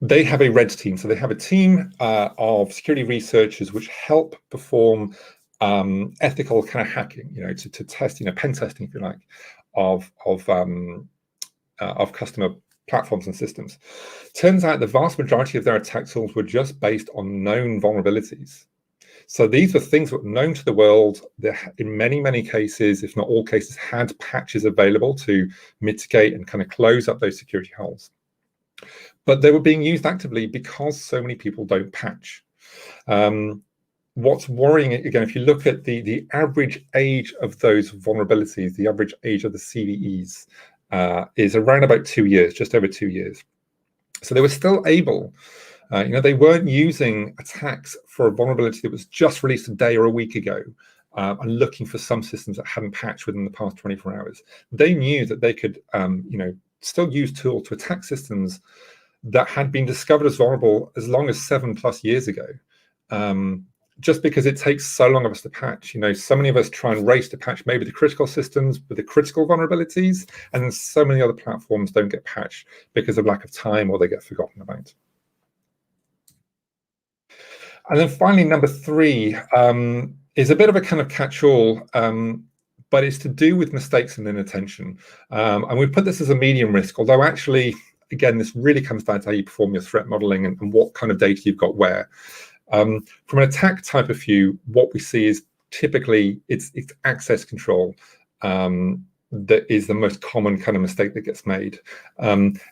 they have a red team. So they have a team of security researchers which help perform ethical kind of hacking, to test, pen testing, if you like, of customer platforms and systems. Turns out the vast majority of their attack tools were just based on known vulnerabilities. So these were things that were known to the world. They, in many, many cases, if not all cases, had patches available to mitigate and kind of close up those security holes. But they were being used actively because so many people don't patch. What's worrying, again, if you look at the average age of those vulnerabilities, the average age of the CVEs, is around about 2 years, just over 2 years. So they were still able, they weren't using attacks for a vulnerability that was just released a day or a week ago and looking for some systems that hadn't patched within the past 24 hours. They knew that they could, still use tools to attack systems that had been discovered as vulnerable as long as 7+ years ago. Just because it takes so long of us to patch. So many of us try and race to patch maybe the critical systems with the critical vulnerabilities, and then so many other platforms don't get patched because of lack of time or they get forgotten about. And then finally, number 3 is a bit of a kind of catch-all, but it's to do with mistakes and inattention. And we put this as a medium risk, although actually, again, this really comes down to how you perform your threat modeling and what kind of data you've got where. From an attack type of view, what we see is typically it's access control that is the most common kind of mistake that gets made.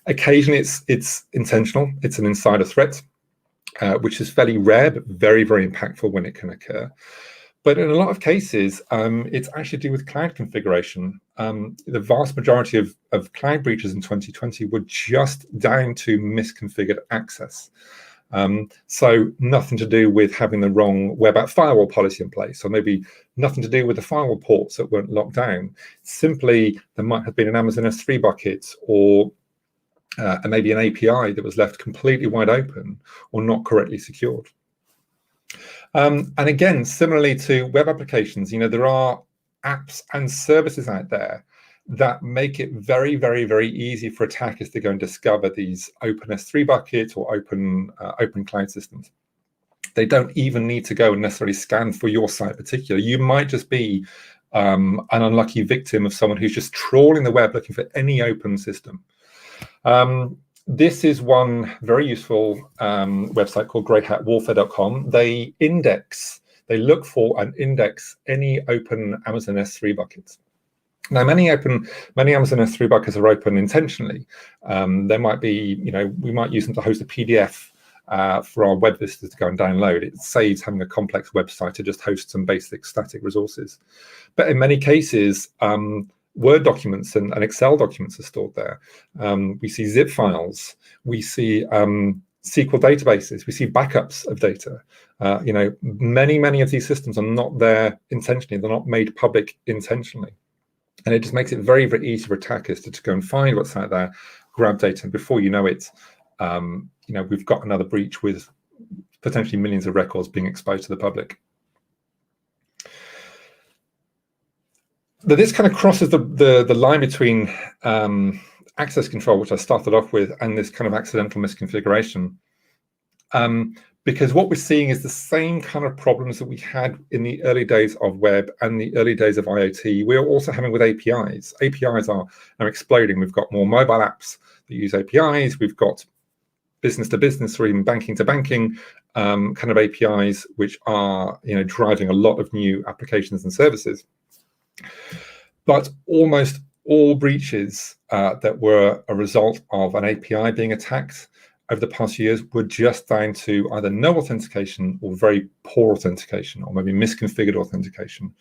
Occasionally it's intentional, it's an insider threat, which is fairly rare but very, very impactful when it can occur. But in a lot of cases, it's actually to do with cloud configuration. The vast majority of cloud breaches in 2020 were just down to misconfigured access. So nothing to do with having the wrong web app firewall policy in place, or maybe nothing to do with the firewall ports that weren't locked down. Simply, there might have been an Amazon S3 bucket, or maybe an API that was left completely wide open or not correctly secured. And again, similarly to web applications, there are apps and services out there that make it very, very, very easy for attackers to go and discover these open S3 buckets or open cloud systems. They don't even need to go and necessarily scan for your site particular. You might just be an unlucky victim of someone who's just trawling the web looking for any open system. This is one very useful website called greyhatwarfare.com. They look for and index any open Amazon S3 buckets. Now, many Amazon S3 buckets are open intentionally. There might be, we might use them to host a PDF for our web visitors to go and download. It saves having a complex website to just host some basic static resources. But in many cases, Word documents and Excel documents are stored there. We see zip files. We see SQL databases. We see backups of data. Many of these systems are not there intentionally. They're not made public intentionally. And it just makes it very, very easy for attackers to go and find what's out there, grab data, and before you know it, we've got another breach with potentially millions of records being exposed to the public. But this kind of crosses the line between access control, which I started off with, and this kind of accidental misconfiguration. Because what we're seeing is the same kind of problems that we had in the early days of web and the early days of IoT, we're also having with APIs. APIs are exploding. We've got more mobile apps that use APIs. We've got business to business or even banking to banking kind of APIs, which are driving a lot of new applications and services. But almost all breaches that were a result of an API being attacked over the past years were just down to either no authentication or very poor authentication, or maybe misconfigured authentication.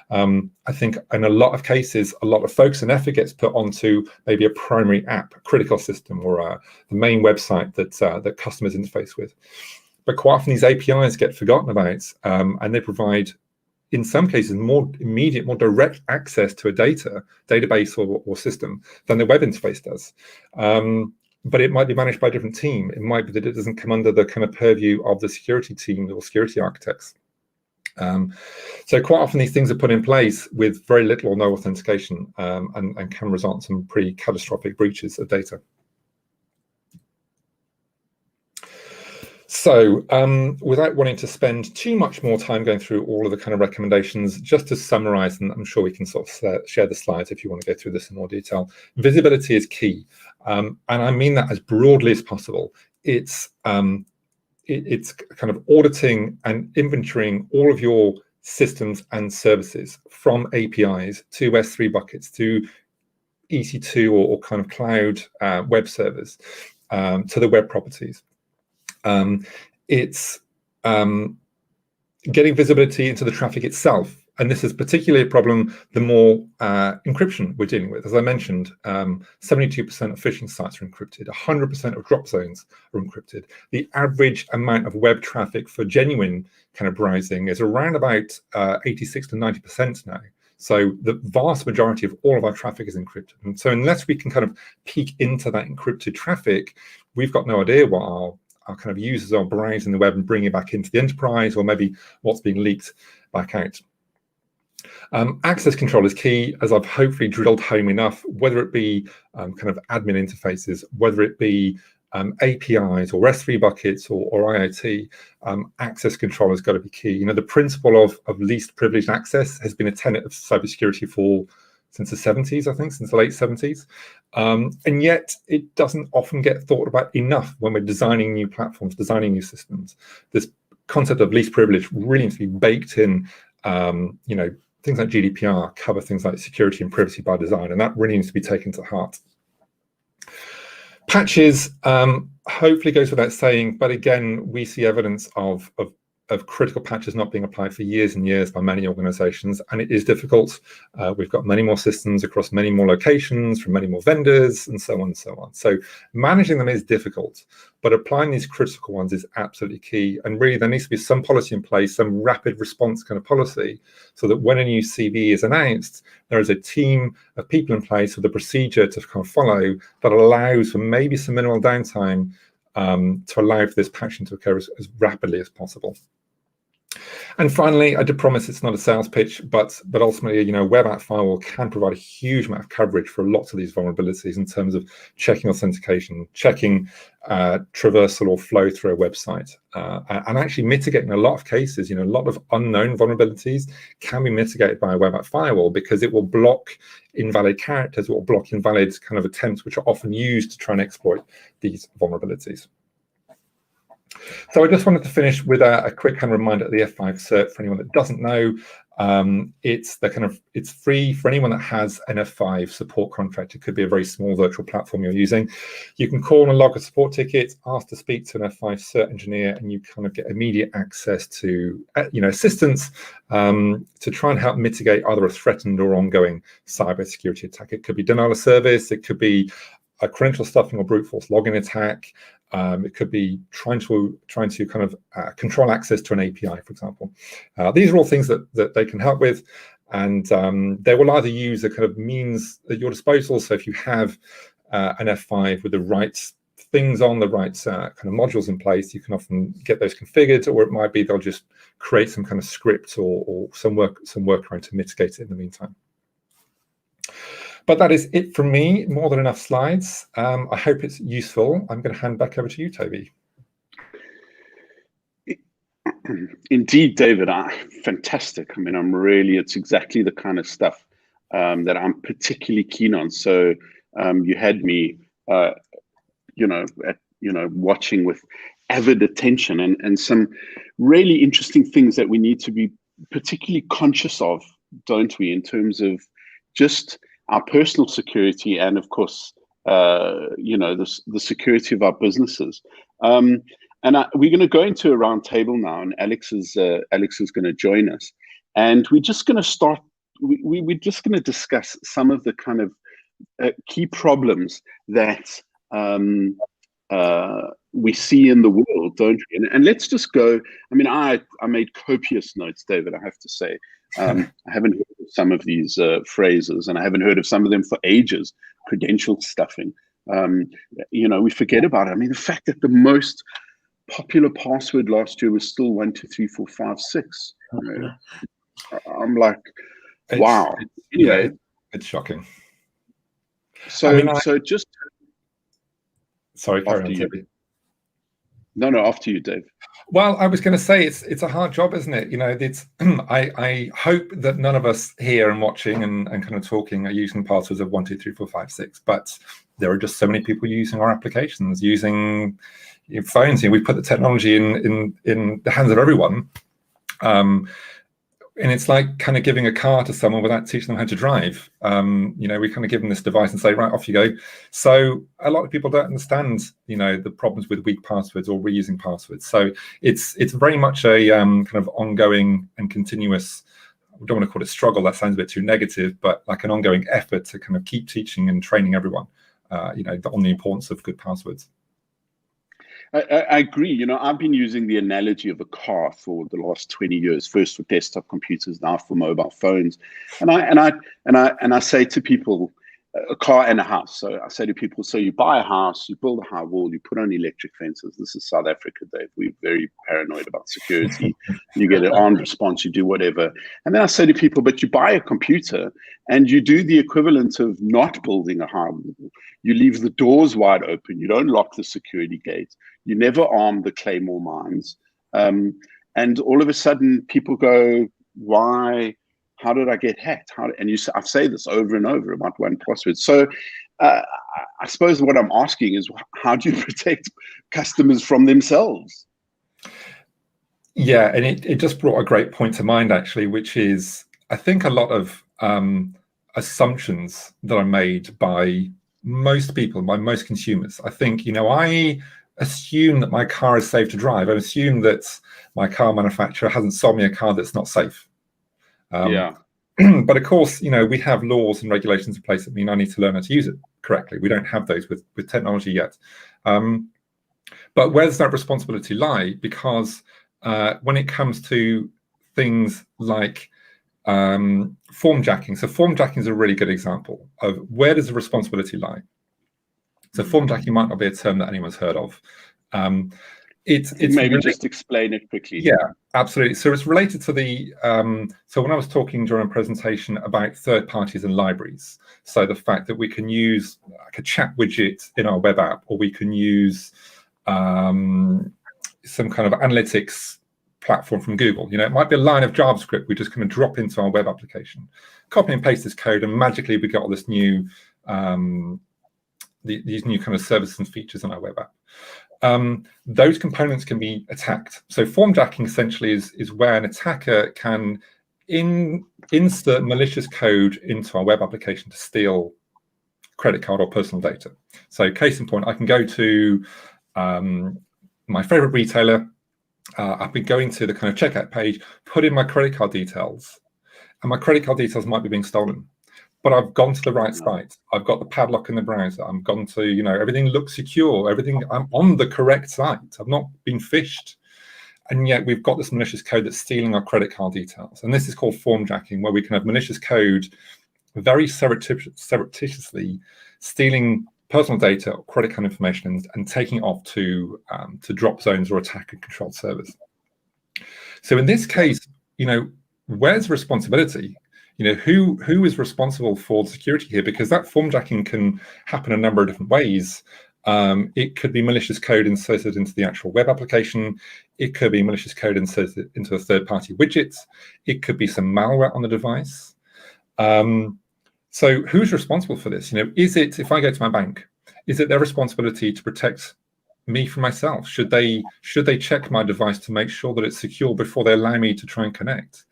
I think in a lot of cases, a lot of focus and effort gets put onto maybe a primary app, a critical system, or the main website that customers interface with. But quite often these APIs get forgotten about, and they provide, in some cases, more immediate, more direct access to a database or system than the web interface does. But it might be managed by a different team. It might be that it doesn't come under the kind of purview of the security team or security architects. So quite often these things are put in place with very little or no authentication, and can result in some pretty catastrophic breaches of data. So without wanting to spend too much more time going through all of the kind of recommendations, just to summarize, and I'm sure we can sort of share the slides if you want to go through this in more detail. Visibility is key. And I mean that as broadly as possible. It's kind of auditing and inventorying all of your systems and services, from APIs to S3 buckets to EC2 or kind of cloud web servers, to the web properties. It's getting visibility into the traffic itself. And this is particularly a problem the more encryption we're dealing with. As I mentioned, 72% of phishing sites are encrypted, 100% of drop zones are encrypted. The average amount of web traffic for genuine kind of browsing is around about 86 to 90% now. So the vast majority of all of our traffic is encrypted. And so unless we can kind of peek into that encrypted traffic, we've got no idea what our kind of users are browsing the web and bringing it back into the enterprise, or maybe what's being leaked back out. Access control is key, as I've hopefully drilled home enough, whether it be kind of admin interfaces, whether it be APIs or S3 buckets or IoT, access control has got to be key. The principle of least privileged access has been a tenet of cybersecurity since the 70s, I think, since the late 70s. And yet it doesn't often get thought about enough when we're designing new platforms, designing new systems. This concept of least privilege really needs to be baked in. Things like GDPR cover things like security and privacy by design, and that really needs to be taken to heart. Patches hopefully goes without saying, but again, we see evidence of critical patches not being applied for years and years by many organizations, and it is difficult. We've got many more systems across many more locations from many more vendors, and so on and so on. So managing them is difficult, but applying these critical ones is absolutely key. And really, there needs to be some policy in place, some rapid response kind of policy, so that when a new CVE is announced, there is a team of people in place with a procedure to kind of follow that allows for maybe some minimal downtime to allow for this patching to occur as rapidly as possible. And finally, I did promise it's not a sales pitch, but ultimately, you know, Web App Firewall can provide a huge amount of coverage for lots of these vulnerabilities in terms of checking authentication, checking traversal or flow through a website, and actually mitigating a lot of cases. You know, a lot of unknown vulnerabilities can be mitigated by a Web App Firewall because it will block invalid characters, it will block invalid kind of attempts, which are often used to try and exploit these vulnerabilities. So I just wanted to finish with a quick kind of reminder of the F5 cert for anyone that doesn't know. It's free for anyone that has an F5 support contract. It could be a very small virtual platform you're using. You can call and log a support ticket, ask to speak to an F5 cert engineer, and you kind of get immediate access to assistance to try and help mitigate either a threatened or ongoing cybersecurity attack. It could be denial of service. It could be a credential stuffing or brute force login attack. It could be trying to kind of control access to an API, for example. These are all things that they can help with, and they will either use a kind of means at your disposal. So if you have an F5 with the right things on, the right kind of modules in place, you can often get those configured, or it might be they'll just create some kind of script or some workaround to mitigate it in the meantime. But that is it from me, more than enough slides. I hope it's useful. I'm going to hand back over to you, Toby. Indeed, David, fantastic. I mean, it's exactly the kind of stuff that I'm particularly keen on. So you had me, watching with avid attention, and some really interesting things that we need to be particularly conscious of, don't we, in terms of just our personal security and, of course, the security of our businesses. We're going to go into a round table now, and Alex is going to join us, and we're just going to start. We're just going to discuss some of the kind of key problems that we see in the world, don't we? And let's just go. I mean, I made copious notes, David, I have to say. I haven't heard of some of these phrases, and I haven't heard of some of them for ages. Credential stuffing. We forget about it. I mean, the fact that the most popular password last year was still 1 2 3 4 5 6. I'm like, wow. Anyway, it's shocking. So, sorry, carry on, Toby. No, after you, Dave. Well, I was going to say it's a hard job, isn't it? You know, I hope that none of us here and watching and kind of talking are using passwords of 1 2 3 4 5 6. But there are just so many people using our applications, using phones. We put the technology in the hands of everyone, and it's like kind of giving a car to someone without teaching them how to drive. We kind of give them this device and say, right, off you go. So a lot of people don't understand, the problems with weak passwords or reusing passwords. So it's very much a kind of ongoing and continuous, I don't want to call it struggle, that sounds a bit too negative, but like an ongoing effort to kind of keep teaching and training everyone, on the importance of good passwords. I agree. I've been using the analogy of a car for the last 20 years. First for desktop computers, now for mobile phones. And I say to people, a car and a house. So I say to people, so you buy a house, you build a high wall, you put on electric fences. This is South Africa, Dave. We're very paranoid about security. You get an armed response, you do whatever. And then I say to people, but you buy a computer and you do the equivalent of not building a high wall. You leave the doors wide open. You don't lock the security gate. You never arm the Claymore mines. And all of a sudden people go, why? How did I get hacked? I say this over and over about one password. So I suppose what I'm asking is, how do you protect customers from themselves? Yeah, and it just brought a great point to mind, actually, which is, I think a lot of assumptions that are made by most people, by most consumers. I think, assume that my car is safe to drive. I assume that my car manufacturer hasn't sold me a car that's not safe. But of course, we have laws and regulations in place that mean I need to learn how to use it correctly. We don't have those with technology yet. But where does that responsibility lie? Because when it comes to things like form jacking, so form jacking is a really good example of where does the responsibility lie. So form jacking might not be a term that anyone's heard of. It's maybe just explain it quickly. Yeah, absolutely. So it's related to the so when I was talking during a presentation about third parties and libraries, so the fact that we can use like a chat widget in our web app, or we can use some kind of analytics platform from Google. It might be a line of JavaScript we just kind of drop into our web application, copy and paste this code, and magically we got all this new these new kind of services and features on our web app. Those components can be attacked. So form jacking essentially is where an attacker can insert malicious code into our web application to steal credit card or personal data. So case in point, I can go to my favorite retailer. I've been going to the kind of checkout page, put in my credit card details, and my credit card details might be being stolen. But I've gone to the right site. I've got the padlock in the browser. I've gone to, everything looks secure. I'm on the correct site. I've not been phished. And yet we've got this malicious code that's stealing our credit card details. And this is called form jacking, where we can have malicious code very surreptitiously stealing personal data or credit card information and taking it off to drop zones or attack and controlled servers. So in this case, where's the responsibility? Who is responsible for the security here? Because that form jacking can happen a number of different ways. It could be malicious code inserted into the actual web application. It could be malicious code inserted into a third-party widget. It could be some malware on the device. So who's responsible for this? Is it, if I go to my bank, is it their responsibility to protect me from myself? Should they check my device to make sure that it's secure before they allow me to try and connect?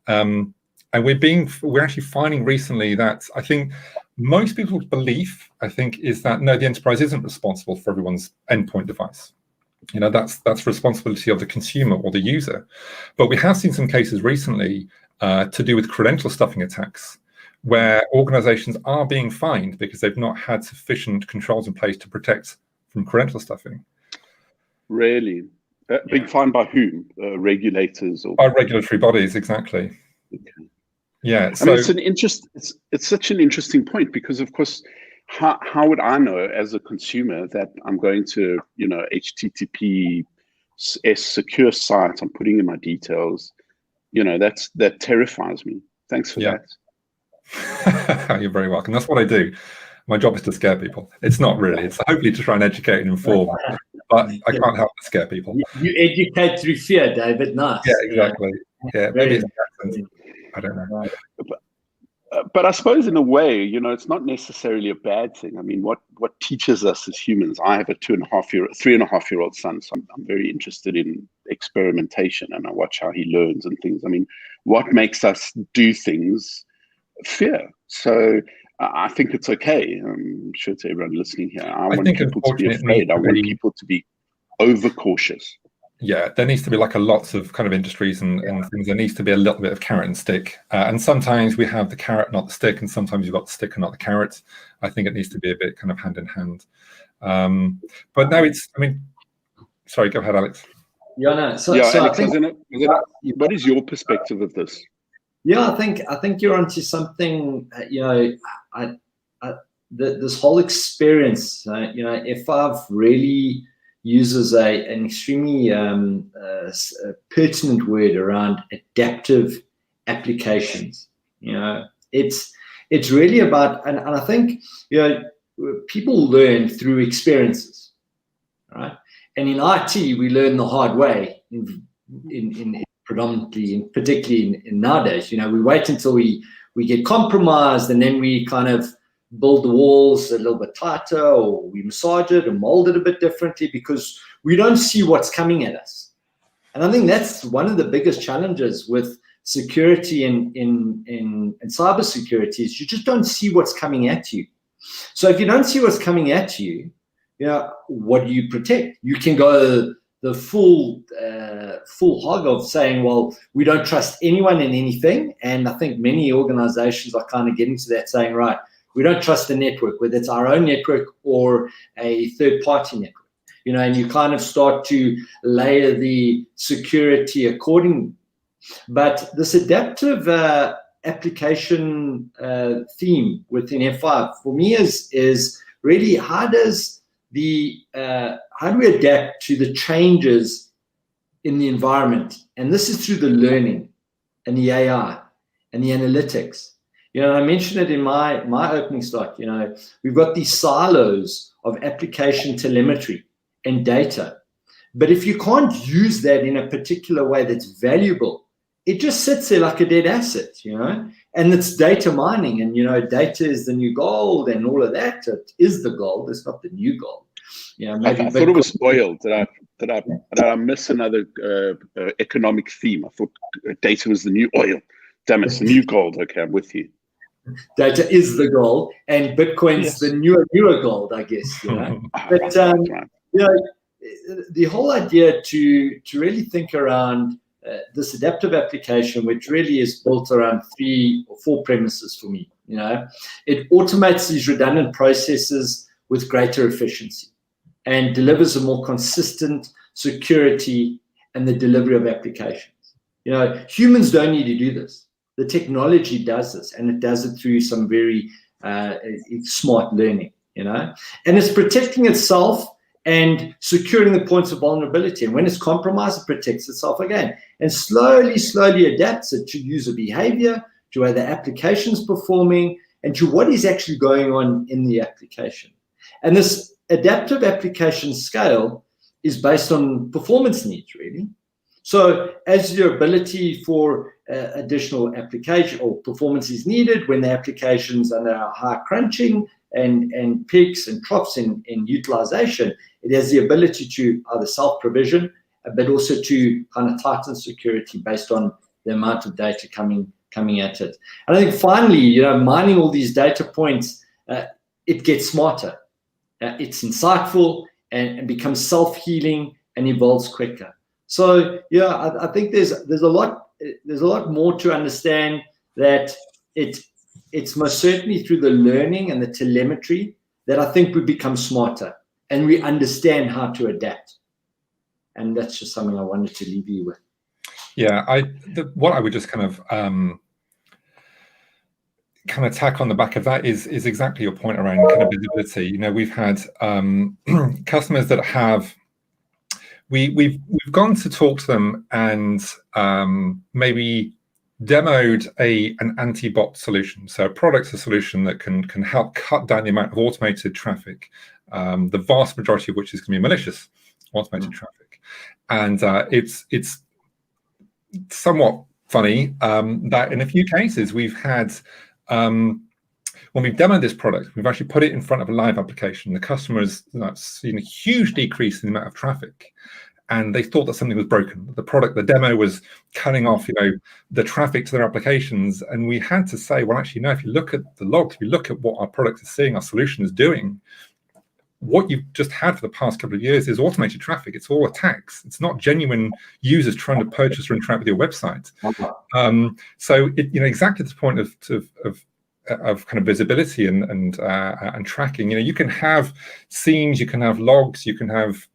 And we're actually finding recently that I think most people's belief, is that no, the enterprise isn't responsible for everyone's endpoint device. That's responsibility of the consumer or the user. But we have seen some cases recently to do with credential stuffing attacks, where organizations are being fined because they've not had sufficient controls in place to protect from credential stuffing. Really? Being fined by whom? Regulators? Or... By regulatory bodies, exactly. Okay. Yeah, so it's such an interesting point, because of course, how would I know as a consumer that I'm going to HTTPS secure site, I'm putting in my details, that terrifies me. Thanks for that. You're very welcome. That's what I do. My job is to scare people. It's not really. It's hopefully to try and educate and inform, but I can't help but scare people. You educate through fear, David. Nice. Yeah, exactly. Yeah, maybe it's I don't know. But I suppose in a way, it's not necessarily a bad thing. I mean, what teaches us as humans? I have a 3.5-year-old son, so I'm very interested in experimentation, and I watch how he learns and things. I mean, what makes us do things? Fear. So I think it's okay. I'm sure to everyone listening here, I want people to be afraid. I want people to be overcautious. Yeah, there needs to be like a lots of kind of industries and things. There needs to be a little bit of carrot and stick. And sometimes we have the carrot, not the stick, and sometimes you've got the stick and not the carrot. I think it needs to be a bit kind of hand in hand. But no, sorry, go ahead, Alex. Yeah, no. So Alex, what is your perspective of this? Yeah, I think you're onto something. This whole experience. If I've really uses an extremely pertinent word around adaptive applications. It's really about, and I think people learn through experiences, right? And in IT, we learn the hard way. In predominantly, particularly in nowadays, we wait until we get compromised, and then we kind of build the walls a little bit tighter, or we massage it and mold it a bit differently because we don't see what's coming at us. And I think that's one of the biggest challenges with security in cybersecurity is you just don't see what's coming at you. So if you don't see what's coming at you, what do you protect? You can go the full hog of saying, well, we don't trust anyone and anything. And I think many organizations are kind of getting to that, saying, right, we don't trust the network, whether it's our own network or a third-party network. And you kind of start to layer the security accordingly. But this adaptive application theme within F5 for me is really how do we adapt to the changes in the environment? And this is through the learning and the AI and the analytics. I mentioned it in my opening slide. We've got these silos of application telemetry and data. But if you can't use that in a particular way that's valuable, it just sits there like a dead asset, and it's data mining, and data is the new gold and all of that. It is the gold, it's not the new gold. Maybe I thought it was oil. Did I miss another economic theme? I thought data was the new oil. Damn, it's the new gold. Okay, I'm with you. Data is the gold, and Bitcoin's the newer gold, I guess. But the whole idea to really think around this adaptive application, which really is built around 3 or 4 premises for me. It automates these redundant processes with greater efficiency and delivers a more consistent security and the delivery of applications. Humans don't need to do this. The technology does this, and it does it through some very smart learning, and it's protecting itself and securing the points of vulnerability. And when it's compromised, it protects itself again and slowly adapts it to user behavior, to how the application's performing, and to what is actually going on in the application. And this adaptive application scale is based on performance needs, really. So as your ability for additional application or performance is needed, when the application's under high crunching and peaks and troughs in utilization, it has the ability to either self-provision, but also to kind of tighten security based on the amount of data coming at it. And I think finally, mining all these data points, it gets smarter. It's insightful and becomes self-healing and evolves quicker. So I think there's a lot more to understand, that it's most certainly through the learning and the telemetry that I think we become smarter and we understand how to adapt. And that's just something I wanted to leave you with. Yeah, what I would just kind of tack on the back of that is exactly your point around kind of visibility. We've had customers that have we've gone to talk to them and maybe demoed an anti-bot solution. So a product's a solution that can help cut down the amount of automated traffic, the vast majority of which is going to be malicious automated traffic. And it's somewhat funny that in a few cases we've had, when we've demoed this product, we've actually put it in front of a live application. The customer has seen a huge decrease in the amount of traffic, and they thought that something was broken. The demo was cutting off, the traffic to their applications. And we had to say, well, actually, no, if you look at the logs, if you look at what our product is seeing, our solution is doing, what you've just had for the past couple of years is automated traffic. It's all attacks. It's not genuine users trying to purchase or interact with your website. So exactly the point of kind of visibility and tracking. You can have scenes, you can have logs, you can have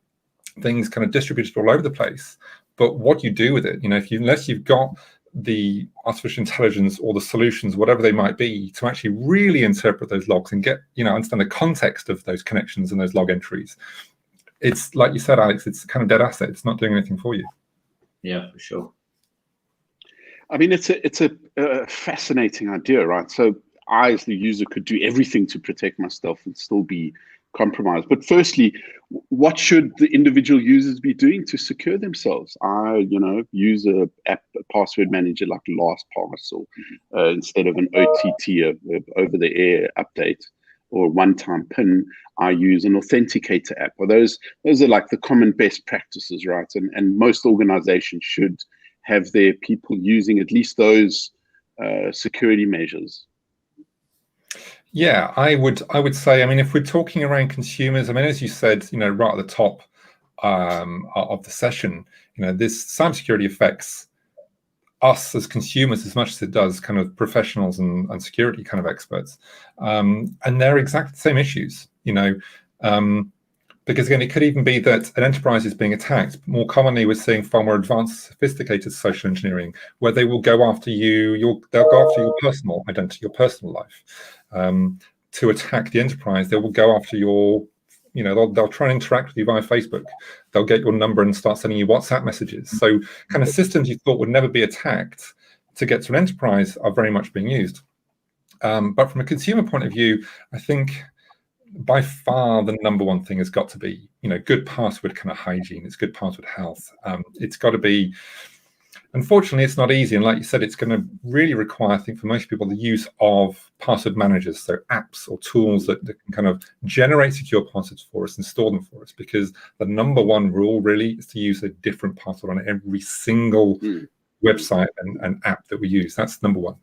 things kind of distributed all over the place. But what you do with it, unless you've got the artificial intelligence or the solutions, whatever they might be, to actually really interpret those logs and get, understand the context of those connections and those log entries, it's like you said, Alex, it's kind of dead asset. It's not doing anything for you. Yeah, for sure. I mean, it's a fascinating idea, right? So I, as the user, could do everything to protect myself and still be compromised. But firstly, what should the individual users be doing to secure themselves? I, use a password manager like LastPass, or instead of an OTT, over-the-air update, or one-time PIN, I use an authenticator app. Or those are like the common best practices, right? And most organizations should have their people using at least those security measures. Yeah, I would say, I mean, if we're talking around consumers, I mean, as you said, right at the top of the session, this cybersecurity affects us as consumers as much as it does kind of professionals and security kind of experts, and they're exactly the same issues. Because again, it could even be that an enterprise is being attacked. More commonly, we're seeing far more advanced, sophisticated social engineering, where they will go after they'll go after your personal identity, your personal life. To attack the enterprise, they will go after they'll try and interact with you via Facebook. They'll get your number and start sending you WhatsApp messages. So kind of systems you thought would never be attacked to get to an enterprise are very much being used. But from a consumer point of view, I think by far the number one thing has got to be, good password kind of hygiene. It's good password health. It's got to be, unfortunately, it's not easy. And like you said, it's going to really require, I think, for most people, the use of password managers, so apps or tools that can kind of generate secure passwords for us and store them for us. Because the number one rule really is to use a different password on every single website and app that we use. That's number one.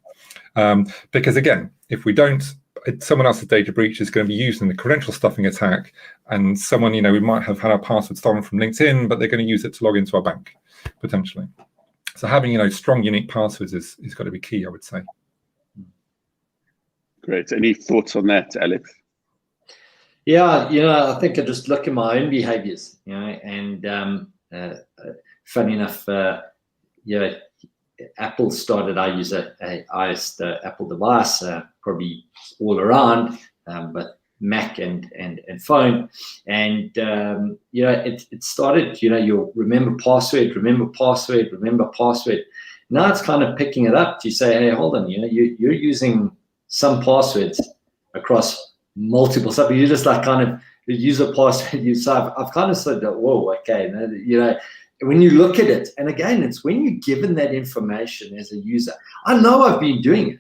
Because again, if we don't, someone else's data breach is going to be used in the credential stuffing attack, and someone, we might have had our password stolen from LinkedIn, but they're going to use it to log into our bank, potentially. So having, strong, unique passwords is got to be key, I would say. Great. Any thoughts on that, Alex? Yeah, I think I just look at my own behaviors, and funny enough, Apple started, I use a iOS, the Apple device, probably all around, but Mac and phone. And, it started, you'll remember password. Now it's kind of picking it up to say, hey, hold on, you're using some passwords across multiple stuff. You just like kind of use a password. So I've kind of said that, whoa, okay, when you look at it, and again, it's when you're given that information as a user. I know I've been doing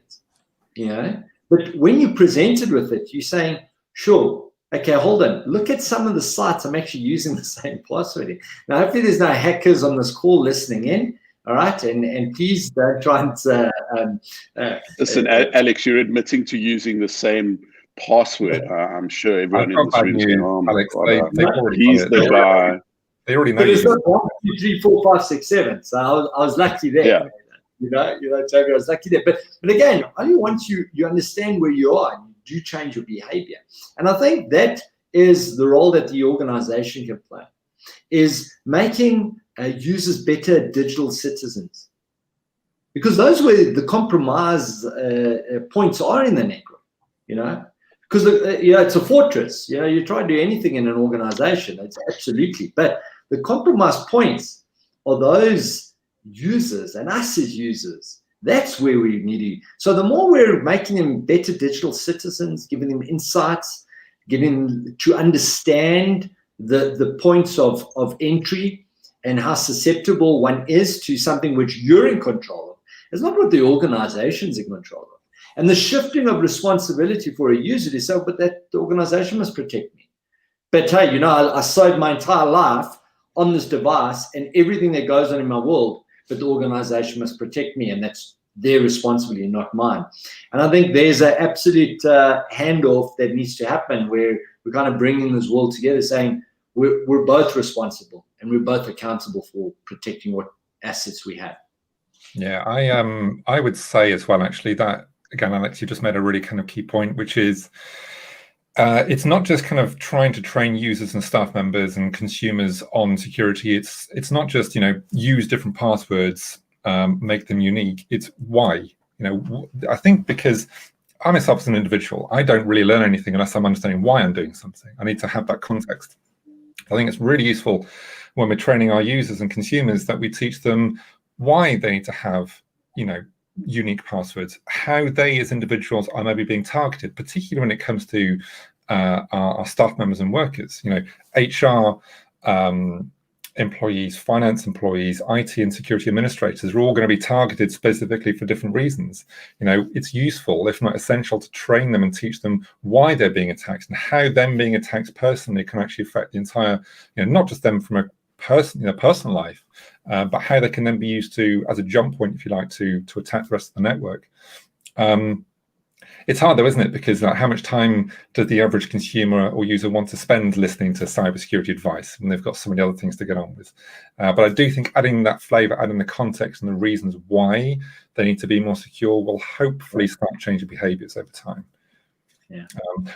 it, but when you're presented with it, you're saying, sure, okay, hold on, look at some of the sites I'm actually using the same password in. Now, hopefully there's no hackers on this call listening in, all right? And please don't try and... Listen, Alex, you're admitting to using the same password. I'm sure everyone in this room is going, Alex, he's the guy. They already know. But it's not 1, 2, 3, 4, 5, 6, 7. So I was lucky there. Yeah. Toby, I was lucky there. But again, only once you understand where you are, and you do change your behavior. And I think that is the role that the organization can play, is making users better digital citizens. Because those where the compromise points are in the network, because it's a fortress. You try to do anything in an organization, it's absolutely. But the compromise points are those users and us as users. That's where we need to. So the more we're making them better digital citizens, giving them insights, getting them to understand the points of entry and how susceptible one is to something which you're in control of. It's not what the organization's in control of. And the shifting of responsibility for a user to say, but that the organization must protect me. But hey, I sewed my entire life on this device and everything that goes on in my world, but the organization must protect me, and that's their responsibility, not mine. And I think there's an absolute handoff that needs to happen where we're kind of bringing this world together, saying we're both responsible and we're both accountable for protecting what assets we have. Yeah, I would say as well, actually, that, again, Alex, you just made a really kind of key point, which is it's not just kind of trying to train users and staff members and consumers on security. It's not just, use different passwords, make them unique. It's why. I think because I myself as an individual, I don't really learn anything unless I'm understanding why I'm doing something. I need to have that context. I think it's really useful when we're training our users and consumers that we teach them why they need to have, unique passwords, how they as individuals are maybe being targeted, particularly when it comes to our staff members and workers, HR employees, finance employees, IT and security administrators are all going to be targeted specifically for different reasons. It's useful, if not essential, to train them and teach them why they're being attacked and how them being attacked personally can actually affect the entire, not just them from a personal life, but how they can then be used to as a jump point, if you like, to attack the rest of the network. It's hard though, isn't it? Because how much time does the average consumer or user want to spend listening to cybersecurity advice when they've got so many other things to get on with? But I do think adding that flavor, adding the context and the reasons why they need to be more secure will hopefully start changing behaviors over time. Yeah.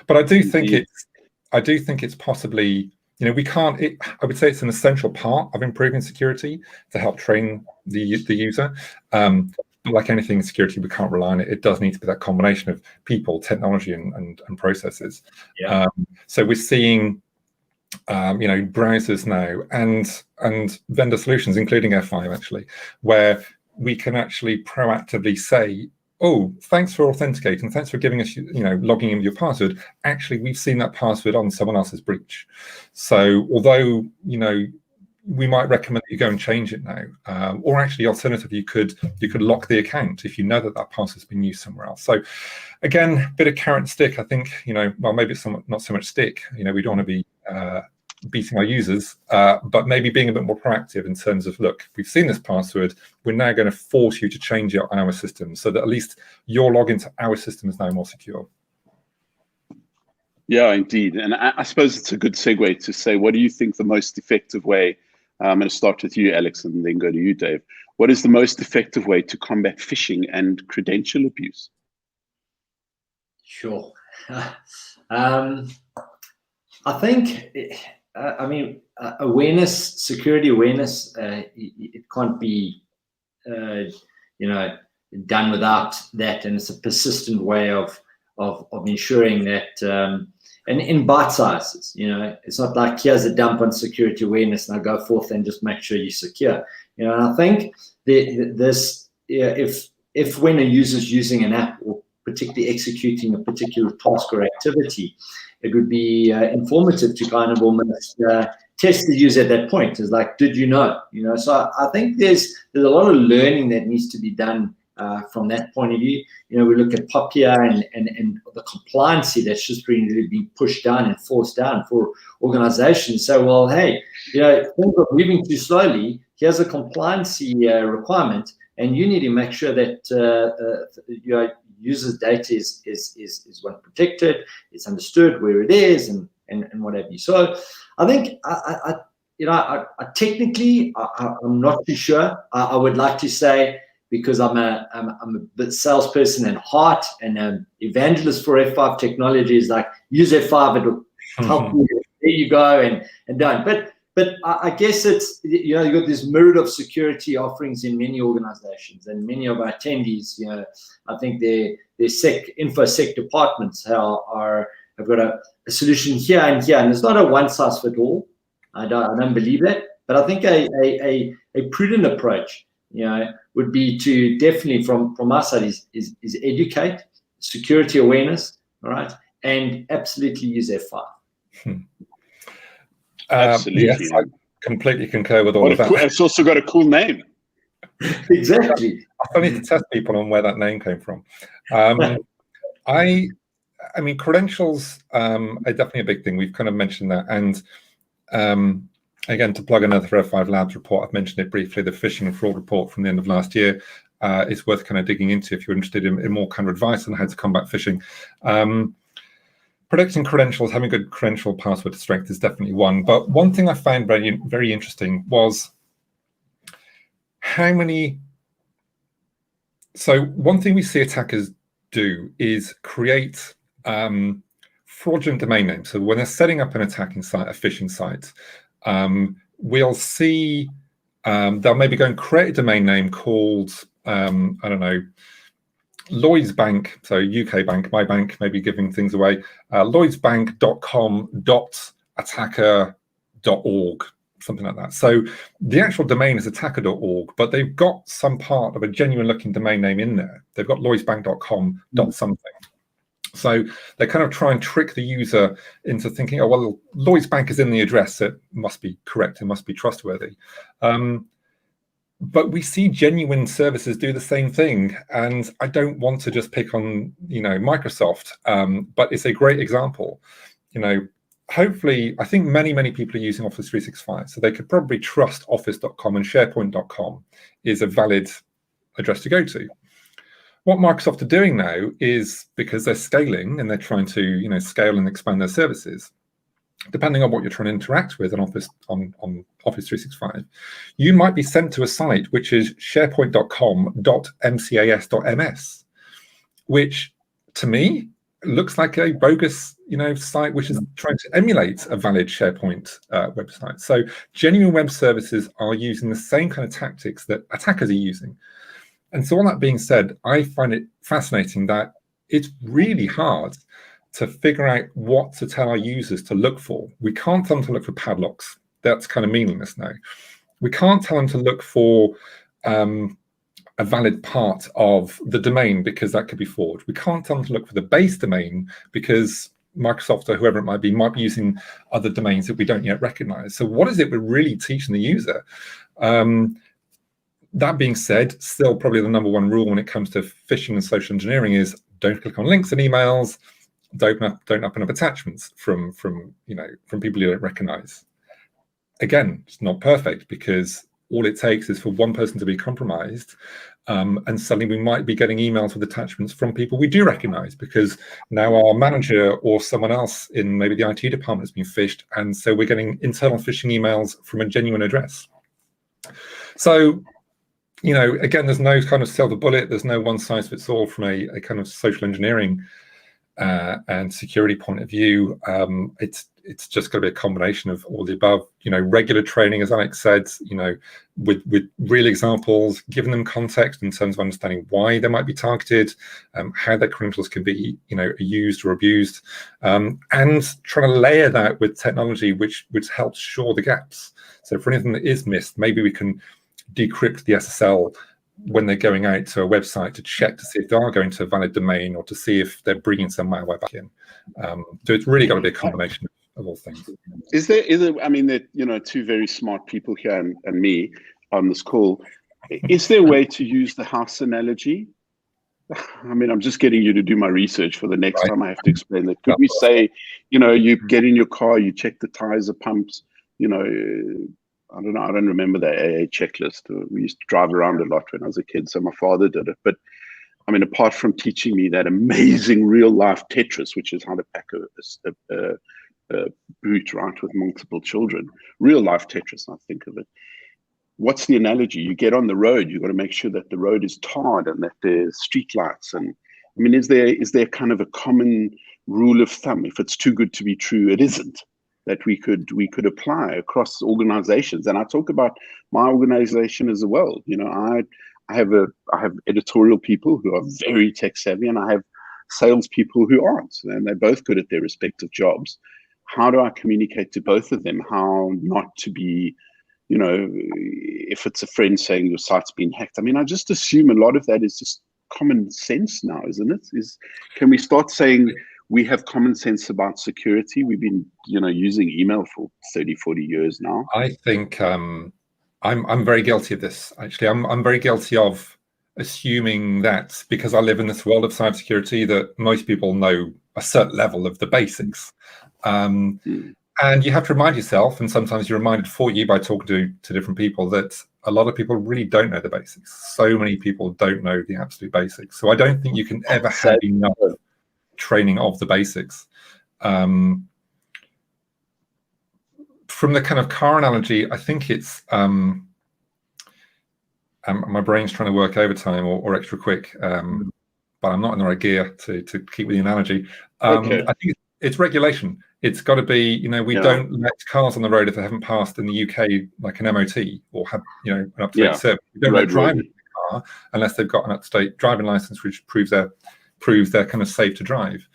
But I do think it's possibly, we can't. I would say it's an essential part of improving security to help train the user. But like anything in security, we can't rely on it. It does need to be that combination of people, technology, and processes. Yeah. So we're seeing, browsers now and vendor solutions, including F5 actually, where we can actually proactively say, oh, thanks for authenticating, thanks for giving us, logging in with your password. Actually, we've seen that password on someone else's breach. So although, we might recommend that you go and change it now, or actually, alternatively, you could lock the account if you know that password's been used somewhere else. So, again, bit of carrot and stick. I think well, maybe it's not so much stick. We don't want to be beating our users, but maybe being a bit more proactive in terms of, look, we've seen this password. We're now going to force you to change it on our system, so that at least your login to our system is now more secure. Yeah, indeed. And I suppose it's a good segue to say, what do you think the most effective way? I'm going to start with you, Alex, and then go to you, Dave. What is the most effective way to combat phishing and credential abuse? Sure. I think, awareness, security awareness, it can't be, done without that. And it's a persistent way of ensuring that, and in bite sizes, it's not like here's a dump on security awareness and I go forth and just make sure you're secure. And I think if when a user's using an app or particularly executing a particular task or activity, it would be informative to kind of almost test the user at that point. It's like, did you know? So I think there's a lot of learning that needs to be done from that point of view. We look at POP here and the compliancy that's just really being pushed down and forced down for organizations. So, well, hey, things are moving too slowly. Here's a compliancy requirement, and you need to make sure that your users' data is well protected, it's understood where it is, and what have you. So, I think I technically I'm not too sure. I would like to say, because I'm a bit salesperson at heart and an evangelist for F5 technology, is like, use F5, it'll help you. There you go, and done. But I guess it's, you've got this myriad of security offerings in many organizations, and many of our attendees, I think their InfoSec departments have got a solution here and here, and it's not a one size fits all. I don't believe that, but I think a prudent approach, would be to definitely from our side is educate, security awareness, all right, and absolutely use F5. Absolutely. Yes, I completely concur with all of that. It's also got a cool name. Exactly. I still need to test people on where that name came from. I mean, credentials are definitely a big thing. We've kind of mentioned that, and again, to plug another F5 Labs report, I've mentioned it briefly, the phishing and fraud report from the end of last year. It's worth kind of digging into if you're interested in more kind of advice on how to combat phishing. Protecting credentials, having good credential password strength is definitely one. But one thing I found very, very interesting was how many. So one thing we see attackers do is create fraudulent domain names. So when they're setting up an attacking site, a phishing site, we'll see they'll maybe go and create a domain name called, I don't know, Lloyds Bank, so UK Bank, my bank, maybe giving things away, lloydsbank.com.attacker.org, something like that. So the actual domain is attacker.org, but they've got some part of a genuine looking domain name in there. They've got lloydsbank.com.something. So they kind of try and trick the user into thinking, oh, well, Lloyds Bank is in the address, it must be correct, it must be trustworthy. But we see genuine services do the same thing. And I don't want to just pick on, Microsoft, but it's a great example. Hopefully, I think many people are using Office 365, so they could probably trust office.com, and SharePoint.com is a valid address to go to. what Microsoft are doing now is, because they're scaling and they're trying to scale and expand their services, depending on what you're trying to interact with on Office 365, you might be sent to a site which is sharepoint.com.mcas.ms, which to me looks like a bogus site which is trying to emulate a valid SharePoint website. So genuine web services are using the same kind of tactics that attackers are using. And so, all that being said, I find it fascinating that it's really hard to figure out what to tell our users to look for. We can't tell them to look for padlocks. That's kind of meaningless now. We can't tell them to look for a valid part of the domain, because that could be forged. We can't tell them to look for the base domain, because Microsoft or whoever it might be using other domains that we don't yet recognize. So what is it we're really teaching the user? That being said, still probably the number one rule when it comes to phishing and social engineering is don't click on links in emails, don't open up attachments from people you don't recognize. Again, it's not perfect, because all it takes is for one person to be compromised, and suddenly we might be getting emails with attachments from people we do recognize, because now our manager or someone else in maybe the IT department has been phished, and so we're getting internal phishing emails from a genuine address. So, again, there's no kind of silver bullet. There's no one size fits all from a kind of social engineering and security point of view. It's just going to be a combination of all the above. Regular training, as Alex said, with real examples, giving them context in terms of understanding why they might be targeted, how their credentials can be, used or abused, and trying to layer that with technology which helps shore the gaps. So for anything that is missed, maybe we can decrypt the SSL when they're going out to a website to check to see if they are going to a valid domain, or to see if they're bringing some malware back in. So it's really got to be a combination of all things. Is there? I mean, there two very smart people here and me on this call. Is there a way to use the house analogy? I mean, I'm just getting you to do my research for the next time I have to explain that. Could we say, you get in your car, you check the tires, the pumps, I don't know. I don't remember the AA checklist. We used to drive around a lot when I was a kid, so my father did it. But I mean, apart from teaching me that amazing real life Tetris, which is how to pack a boot, right, with multiple children, real life Tetris, I think of it. What's the analogy? You get on the road, you've got to make sure that the road is tarred and that there's street lights. And I mean, is there kind of a common rule of thumb? If it's too good to be true, it isn't, that we could apply across organizations. And I talk about my organization as well. I have editorial people who are very tech savvy, and I have sales people who aren't, and they're both good at their respective jobs. How do I communicate to both of them how not to be, if it's a friend saying your site's been hacked? I mean, I just assume a lot of that is just common sense now, isn't it? Can we start saying we have common sense about security? We've been, using email for 30, 40 years now. I think I'm very guilty of this. Actually, I'm very guilty of assuming that because I live in this world of cybersecurity, that most people know a certain level of the basics. And you have to remind yourself, and sometimes you're reminded for you by talking to different people, that a lot of people really don't know the basics. So many people don't know the absolute basics. So I don't think you can ever have enough training of the basics. From the kind of car analogy, I think it's my brain's trying to work overtime or extra quick, but I'm not in the right gear to keep with the analogy. Okay. I think it's regulation. It's got to be, we don't let cars on the road if they haven't passed in the UK like an MOT or have an up-to-date service. We don't let drivers in the car unless they've got an up-to-date driving license which proves they're kind of safe to drive.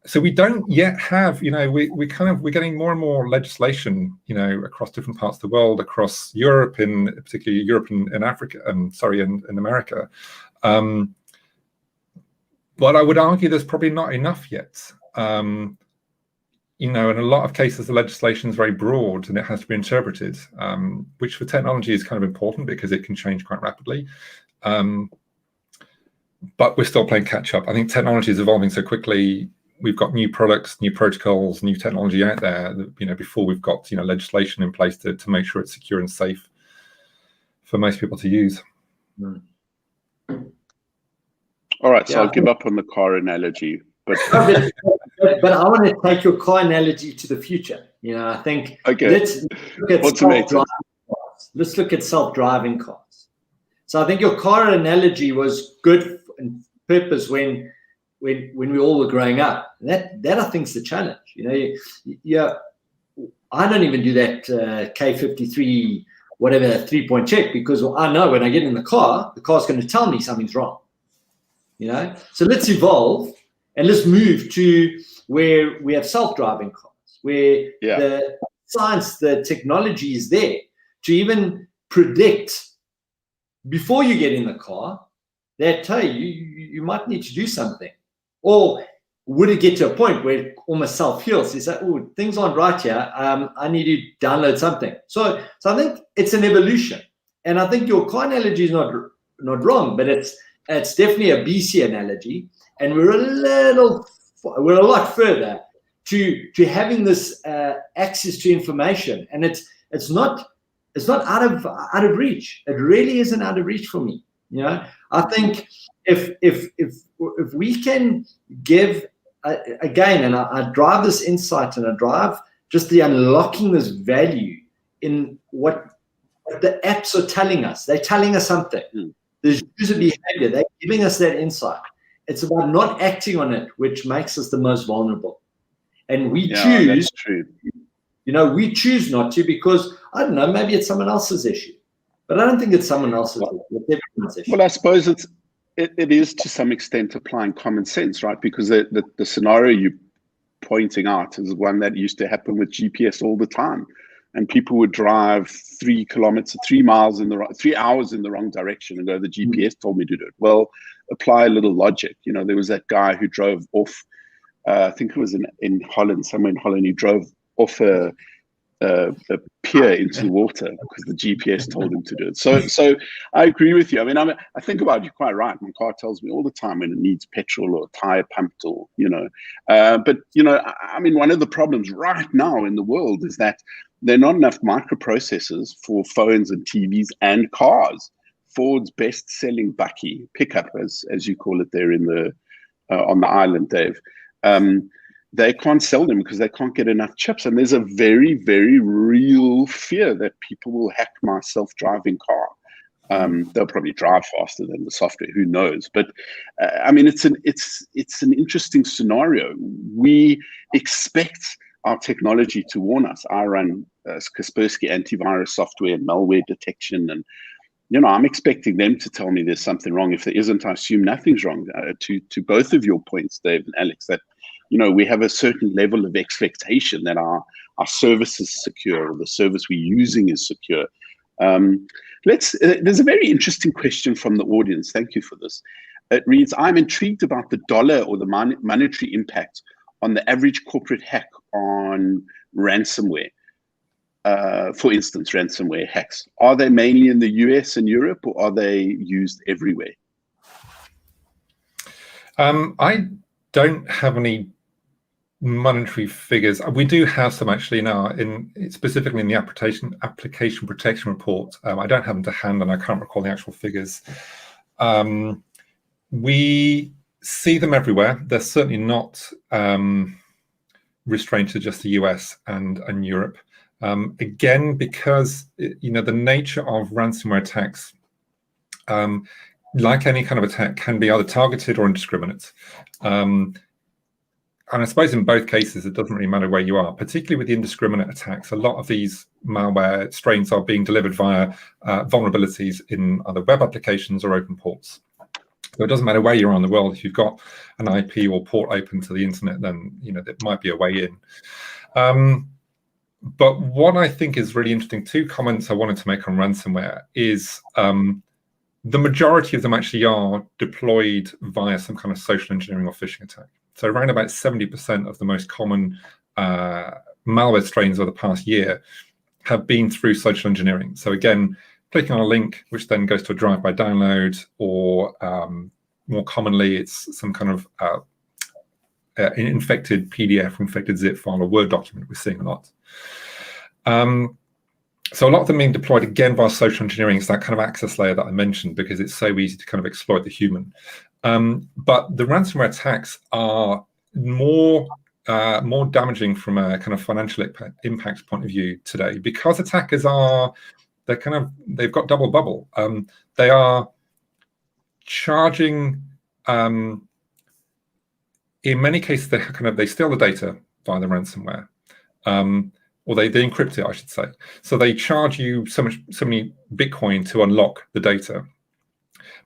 So we don't yet have, we're getting more and more legislation, across different parts of the world, across Europe, particularly Europe and Africa, in America. But I would argue there's probably not enough yet. In a lot of cases, the legislation is very broad and it has to be interpreted, which for technology is kind of important because it can change quite rapidly. But we're still playing catch up. I think technology is evolving so quickly. We've got new products, new protocols, new technology out there that, before we've got, legislation in place to make sure it's secure and safe for most people to use. All right, so Yeah. I'll give up on the car analogy, but but I want to take your car analogy to the future. You know, I think okay. let's look at Automated. self-driving cars. Let's look at self-driving cars. So I think your car analogy was good and purpose when we all were growing up. That I think is the challenge. You know, yeah, I don't even do that K53 whatever 3-point check, because I know when I get in the car's going to tell me something's wrong. You know, so let's evolve and let's move to where we have self-driving cars, where the science, the technology is there to even predict before you get in the car that, hey, you might need to do something. Or would it get to a point where it almost self-heals? You say, oh, things aren't right here. I need to download something. So I think it's an evolution. And I think your car analogy is not wrong, but it's definitely a BC analogy. And we're a lot further to having this access to information. And it's not out of reach. It really isn't out of reach for me. You know, I think if we can give again, and I drive this insight, and I drive just the unlocking this value in what the apps are telling us. They're telling us something. There's user behavior. They're giving us that insight. It's about not acting on it, which makes us the most vulnerable. And we choose. That's true. You know, we choose not to because, I don't know, maybe it's someone else's issue. But I don't think it's someone else's issue. It's everyone's issue. Well, I suppose it is to some extent applying common sense, right? Because the scenario you're pointing out is one that used to happen with GPS all the time. And people would drive 3 hours in the wrong direction and go, the GPS told me to do it. Well, apply a little logic. You know, there was that guy who drove off, I think it was in Holland, somewhere in Holland, he drove off a pier into the water because the GPS told him to do it. So I agree with you. I mean, I think about you quite right. My car tells me all the time when it needs petrol or tire pumped or, you know. But, you know, I mean, one of the problems right now in the world is that there are not enough microprocessors for phones and TVs and cars. Ford's best-selling Bucky pickup, as you call it there in the on the island, Dave. They can't sell them because they can't get enough chips. And there's a very, very real fear that people will hack my self-driving car. They'll probably drive faster than the software, who knows? But I mean, it's an interesting scenario. We expect our technology to warn us. I run Kaspersky antivirus software and malware detection, and you know, I'm expecting them to tell me there's something wrong. If there isn't, I assume nothing's wrong. To both of your points, Dave and Alex, that you know, we have a certain level of expectation that our service is secure, or the service we're using is secure. There's a very interesting question from the audience. Thank you for this. It reads, I'm intrigued about the dollar or the monetary impact on the average corporate hack on ransomware. For instance, ransomware hacks. Are they mainly in the US and Europe, or are they used everywhere? I don't have any monetary figures. We do have some actually now, specifically in the application protection report. I don't have them to hand, and I can't recall the actual figures. We see them everywhere. They're certainly not restrained to just the US and Europe. Again, because you know, the nature of ransomware attacks, like any kind of attack, can be either targeted or indiscriminate. And I suppose in both cases, it doesn't really matter where you are, particularly with the indiscriminate attacks. A lot of these malware strains are being delivered via vulnerabilities in either web applications or open ports. So it doesn't matter where you are in the world. If you've got an IP or port open to the internet, then you know there might be a way in. But what I think is really interesting, 2 comments I wanted to make on ransomware is the majority of them actually are deployed via some kind of social engineering or phishing attack. So around about 70% of the most common malware strains of the past year have been through social engineering. So again, clicking on a link, which then goes to a drive-by download, or more commonly, it's some kind of infected PDF, infected zip file, or Word document. We're seeing a lot. So a lot of them being deployed again via social engineering is that kind of access layer that I mentioned, because it's so easy to kind of exploit the human. But the ransomware attacks are more damaging from a kind of financial impact point of view today, because attackers they've got double bubble. They are charging, in many cases, they steal the data via the ransomware, or they encrypt it, I should say. So they charge you so many Bitcoin to unlock the data.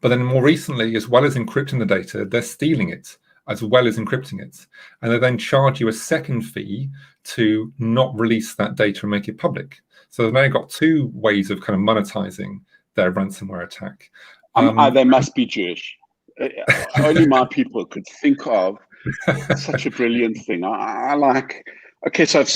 But then more recently, as well as encrypting the data, they're stealing it as well as encrypting it. And they then charge you a second fee to not release that data and make it public. So they've now got two ways of kind of monetizing their ransomware attack. They must be Jewish. Only my people could think of such a brilliant thing. I like. Okay, so I've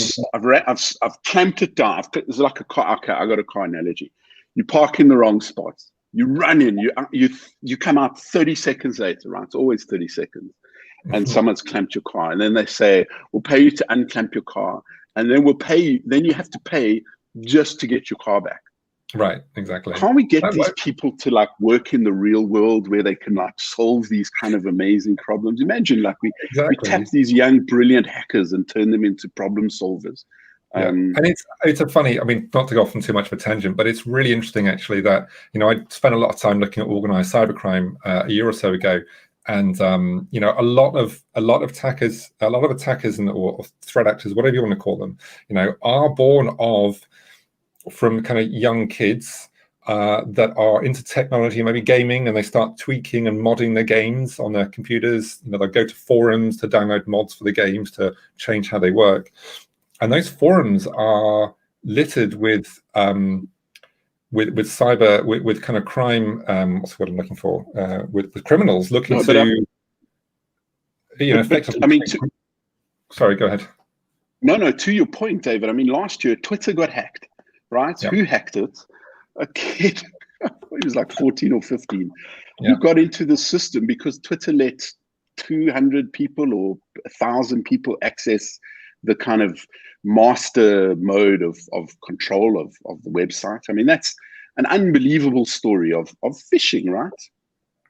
clamped it down. It's like a car. Okay, I got a car analogy. You park in the wrong spot. You run in. You come out 30 seconds later. Right? It's always 30 seconds. And someone's clamped your car, and then they say, "We'll pay you to unclamp your car, and then we'll pay you. Then you have to pay just to get your car back." Right, exactly. Can't we get these people to like work in the real world where they can like solve these kind of amazing problems? Imagine like we tap these young, brilliant hackers and turn them into problem solvers. And it's a funny, I mean, not to go off on too much of a tangent, but it's really interesting actually that, I spent a lot of time looking at organized cybercrime a year or so ago. And a lot of attackers or threat actors, whatever you want to call them, are born from kind of young kids that are into technology, maybe gaming, and they start tweaking and modding their games on their computers. They go to forums to download mods for the games to change how they work. And those forums are littered with cyber, with kind of crime. What's the word I'm looking for? With criminals looking effectively. Sorry, go ahead. No. To your point, David. I mean, last year Twitter got hacked, right? Yep. Who hacked it? A kid. He was like 14 or 15. Who got into the system because Twitter let 200 people or 1,000 people access the kind of master mode of control of the website. I mean, that's an unbelievable story of phishing, right?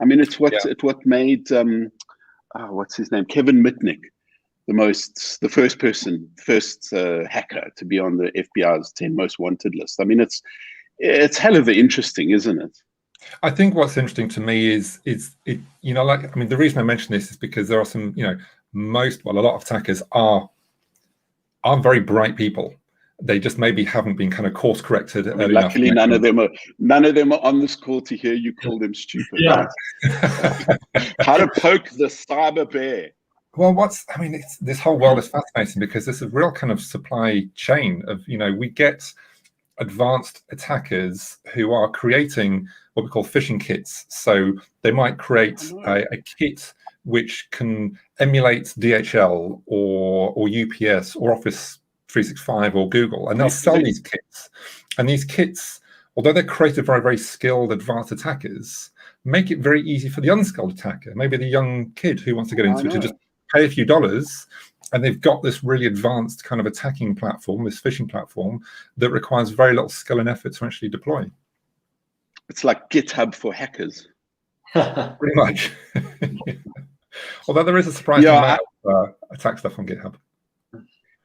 I mean, it's what made what's his name, Kevin Mitnick, the first hacker to be on the FBI's 10 most wanted list. I mean, it's hell of interesting, isn't it? I think what's interesting to me is the reason I mention this is because there are some, a lot of attackers are very bright people. They just maybe haven't been kind of course corrected. Luckily, none of them are on this call to hear you call them stupid. Yeah. Right? How to poke the cyber bear. Well, this whole world is fascinating because there's a real kind of supply chain of, we get advanced attackers who are creating what we call phishing kits. So they might create a kit which can emulate DHL or UPS or Office 365 or Google, and they'll sell these kits. And these kits, although they're created by very skilled advanced attackers, make it very easy for the unskilled attacker, maybe the young kid who wants to get into it, to just pay a few dollars, and they've got this really advanced kind of attacking platform, this phishing platform, that requires very little skill and effort to actually deploy. It's like GitHub for hackers. Pretty much. Although there is a surprising amount of attack stuff on GitHub.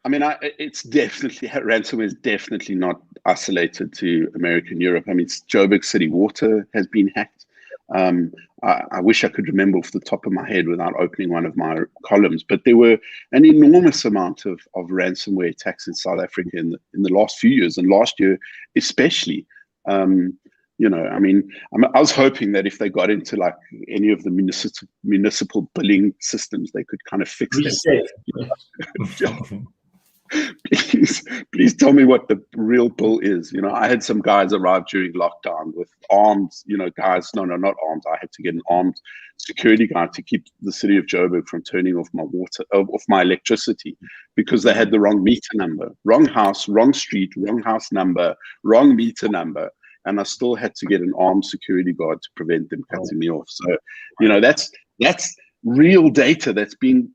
I mean, it's definitely, ransomware is definitely not isolated to America and Europe. I mean, Joburg City Water has been hacked. I wish I could remember off the top of my head without opening one of my columns, but there were an enormous amount of ransomware attacks in South Africa in the last few years, and last year especially. I was hoping that if they got into like any of the municipal billing systems, they could kind of fix them. Please tell me what the real bill is. I had some guys arrive during lockdown with arms, guys, no, not arms. I had to get an armed security guard to keep the city of Joburg from turning off my electricity because they had the wrong meter number, wrong house, wrong street, wrong house number, wrong meter number. And I still had to get an armed security guard to prevent them cutting me off. So, that's real data that's being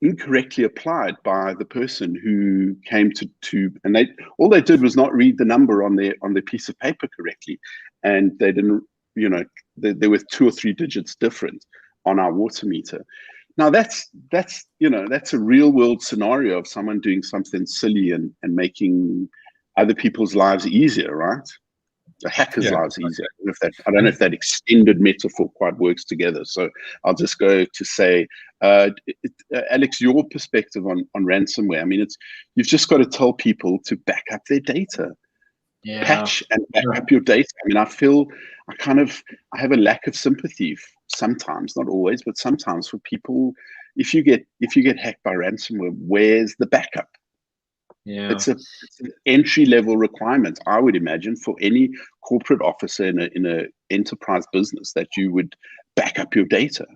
incorrectly applied by the person who came to and all they did was not read the number on their piece of paper correctly, and they didn't, there were 2 or 3 digits different, on our water meter. Now that's a real world scenario of someone doing something silly and making other people's lives easier, right? The hackers' lives easier. I don't know if that extended metaphor quite works together. So I'll just go to say, Alex, your perspective on ransomware. I mean, you've just got to tell people to back up their data. Patch and back up your data. I mean, I have a lack of sympathy sometimes, not always, but sometimes for people. If you get hacked by ransomware, where's the backup? It's an entry level requirement, I would imagine, for any corporate officer in a enterprise business, that you would back up your data.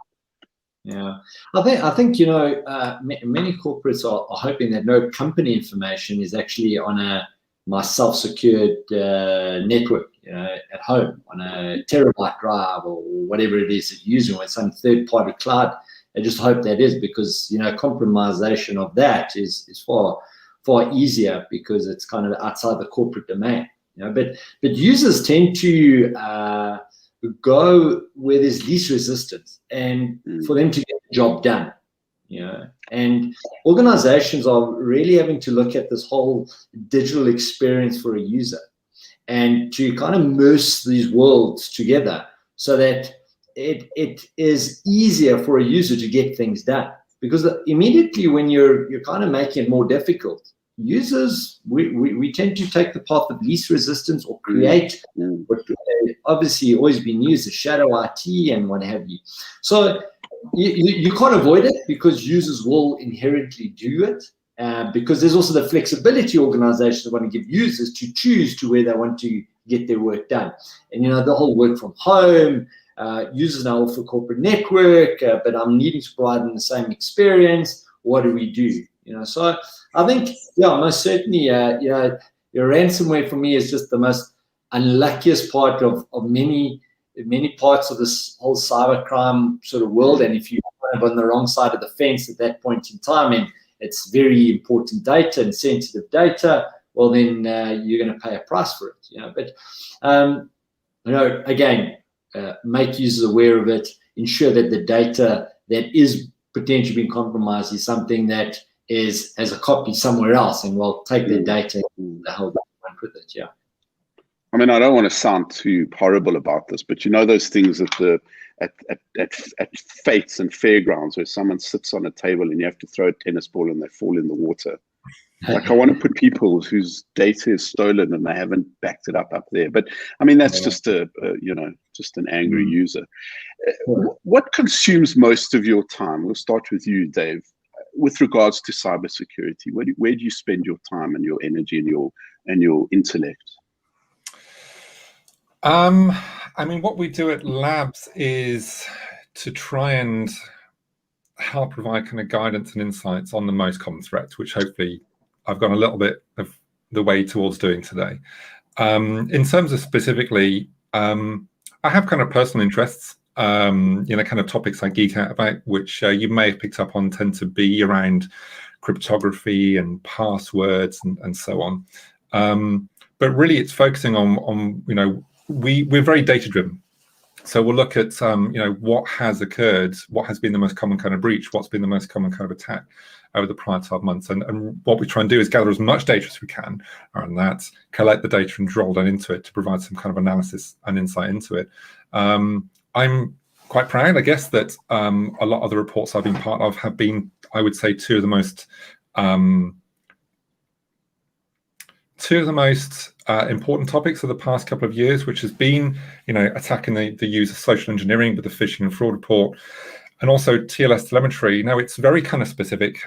I think many corporates are hoping that no company information is actually on my self-secured network, at home on a terabyte drive or whatever it is that you're using, with some third-party cloud. I just hope that is, because compromisation of that is far easier, because it's kind of outside the corporate domain. But users tend to go where there's least resistance, and for them to get the job done. And organizations are really having to look at this whole digital experience for a user, and to kind of merge these worlds together so that it is easier for a user to get things done. Because immediately when you're kind of making it more difficult, users, we tend to take the path of least resistance, or create what obviously always been used as shadow IT and what have you. So you can't avoid it, because users will inherently do it, because there's also the flexibility organizations want to give users to choose to where they want to get their work done. And the whole work from home, users now offer corporate network, but I'm needing to provide them the same experience. What do we do? So I think, most certainly, your ransomware for me is just the most unluckiest part of many parts of this whole cybercrime sort of world. And if you're kind of on the wrong side of the fence at that point in time, and it's very important data and sensitive data, well, then you're going to pay a price for it. But again, make users aware of it. Ensure that the data that is potentially being compromised is something that has a copy somewhere else, and we'll take the data and the hell went with it. I mean, I don't want to sound too horrible about this, but those things at fetes and fairgrounds where someone sits on a table and you have to throw a tennis ball and they fall in the water. Like, I want to put people whose data is stolen and they haven't backed it up there. But I mean, that's just just an angry user. What consumes most of your time? We'll start with you, Dave. With regards to cybersecurity, where do you spend your time and your energy and your intellect? I mean, what we do at Labs is to try and help provide kind of guidance and insights on the most common threats, which hopefully I've gone a little bit of the way towards doing today. In terms of specifically, I have kind of personal interests, kind of topics I geek out about, which you may have picked up on, tend to be around cryptography and passwords and so on. But really, it's focusing on we're very data driven. So we'll look at what has occurred, what has been the most common kind of breach, what's been the most common kind of attack over the prior 12 months. And what we try and do is gather as much data as we can around that, collect the data and drill down into it to provide some kind of analysis and insight into it. I'm quite proud, I guess, that a lot of the reports I've been part of have been, I would say, two of the most important topics of the past couple of years, which has been, attacking the use of social engineering with the phishing and fraud report, and also TLS telemetry. Now, it's very kind of specific.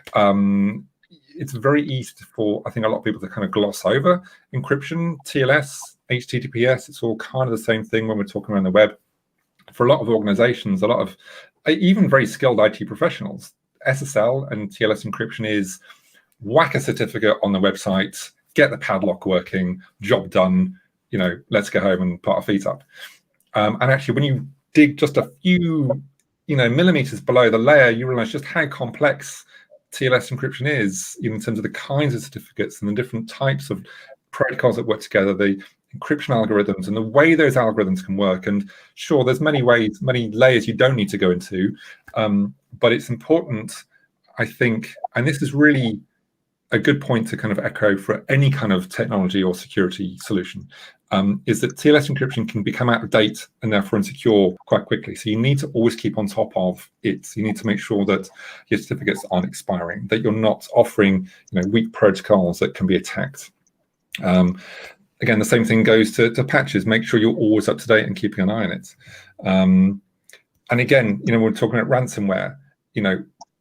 It's very easy for, I think, a lot of people to kind of gloss over encryption, TLS, HTTPS. It's all kind of the same thing when we're talking around the web. For a lot of organizations, a lot of even very skilled IT professionals, SSL and TLS encryption is whack a certificate on the website, get the padlock working, job done, let's go home and put our feet up. And actually, when you dig just a few, millimeters below the layer, you realize just how complex TLS encryption is, in terms of the kinds of certificates and the different types of protocols that work together, the encryption algorithms and the way those algorithms can work. And sure, there's many ways, many layers you don't need to go into, but it's important, I think, and this is really a good point to kind of echo for any kind of technology or security solution, is that TLS encryption can become out of date and therefore insecure quite quickly. So you need to always keep on top of it. You need to make sure that your certificates aren't expiring, that you're not offering weak protocols that can be attacked. Again, the same thing goes to patches. Make sure you're always up to date and keeping an eye on it. And again, we're talking about ransomware.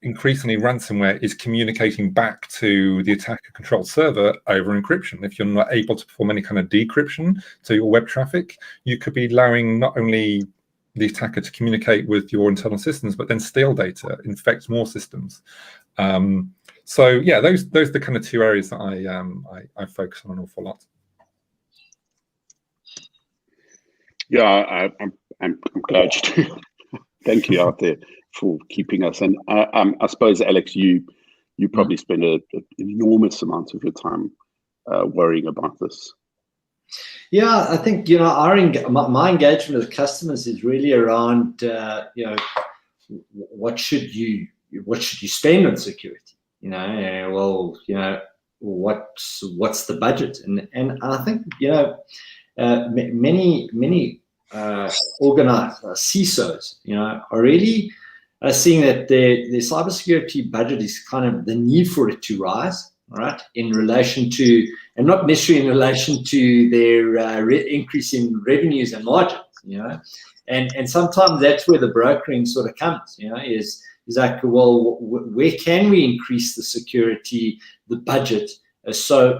Increasingly ransomware is communicating back to the attacker control server over encryption. If you're not able to perform any kind of decryption to your web traffic, you could be allowing not only the attacker to communicate with your internal systems, but then steal data, infect more systems. So yeah, those are the kind of two areas that I focus on an awful lot. Yeah, I'm glad you do. Thank you out there for keeping us. And I suppose, Alex, you probably spend an enormous amount of your time worrying about this. Yeah, I think my engagement with customers is really around what should you spend on security? What's the budget? And I think many organized CISOs are really seeing that their cybersecurity budget is kind of the need for it to rise, right, in relation to, and not necessarily in relation to their increase in revenues and margins, and sometimes that's where the brokering sort of comes, is like, well, where can we increase the security, the budget, so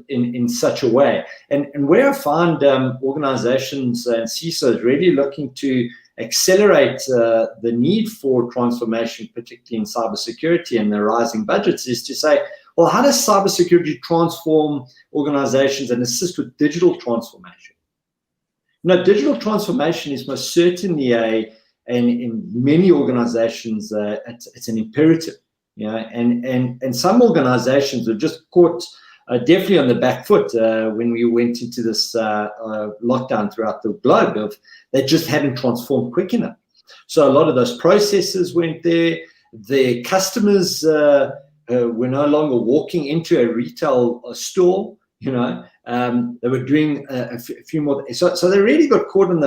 in such a way, and where I find organizations and CISOs really looking to accelerate the need for transformation, particularly in cybersecurity and the rising budgets, is to say, well, how does cybersecurity transform organizations and assist with digital transformation? Digital transformation is most certainly and in many organizations, it's an imperative. And some organizations were just caught definitely on the back foot when we went into this lockdown throughout the globe. They just hadn't transformed quick enough. So a lot of those processes went there. The customers were no longer walking into a retail store. They were doing a few more. So they really got caught on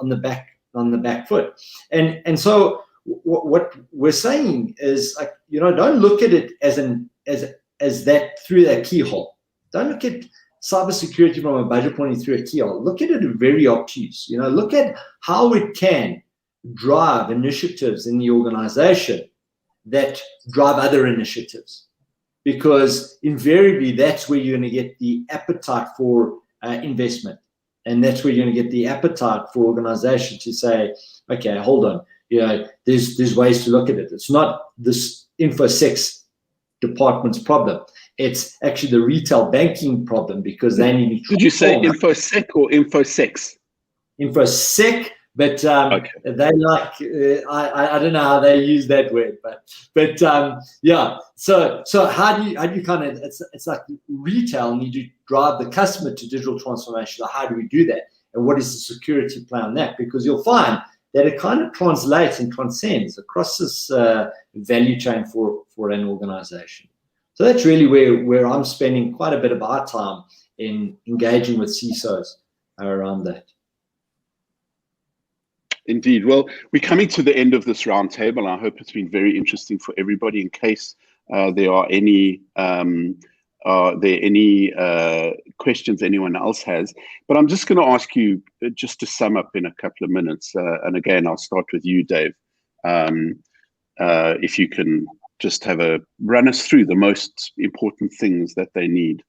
the back foot. And so what we're saying is, like, don't look at it as that through that keyhole. Don't look at cybersecurity from a budget point of view through a keyhole. Look at it very obtuse. Look at how it can drive initiatives in the organization that drive other initiatives, because invariably that's where you're going to get the appetite for investment, and that's where you're going to get the appetite for organization to say, okay, hold on. There's ways to look at it. It's not this InfoSec department's problem. It's actually the retail banking problem, because they need to. Did you say InfoSec or InfoSec? InfoSec, but okay. They like I don't know how they use that word, but yeah. So how do you kind of, it's like retail need to drive the customer to digital transformation. How do we do that? And what is the security plan on that? Because you'll find that it kind of translates and transcends across this value chain for an organization. So that's really where I'm spending quite a bit of our time in engaging with CISOs around that. Indeed. Well, we're coming to the end of this roundtable. I hope it's been very interesting for everybody. In case there are any questions anyone else has, but I'm just going to ask you just to sum up in a couple of minutes. And again, I'll start with you, Dave. If you can just run us through the most important things that they need.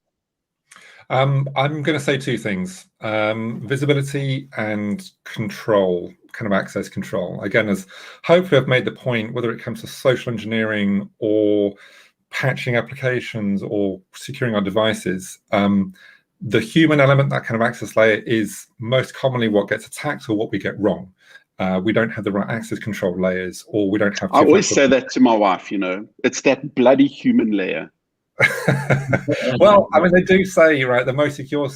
I'm going to say two things: visibility and control, kind of access control. Again, as hopefully I've made the point, whether it comes to social engineering or patching applications or securing our devices, the human element, that kind of access layer, is most commonly what gets attacked or what we get wrong. We don't have the right access control layers, or we don't have. I always say that to my wife. It's that bloody human layer. Well, I mean, they do say, right, the most secure,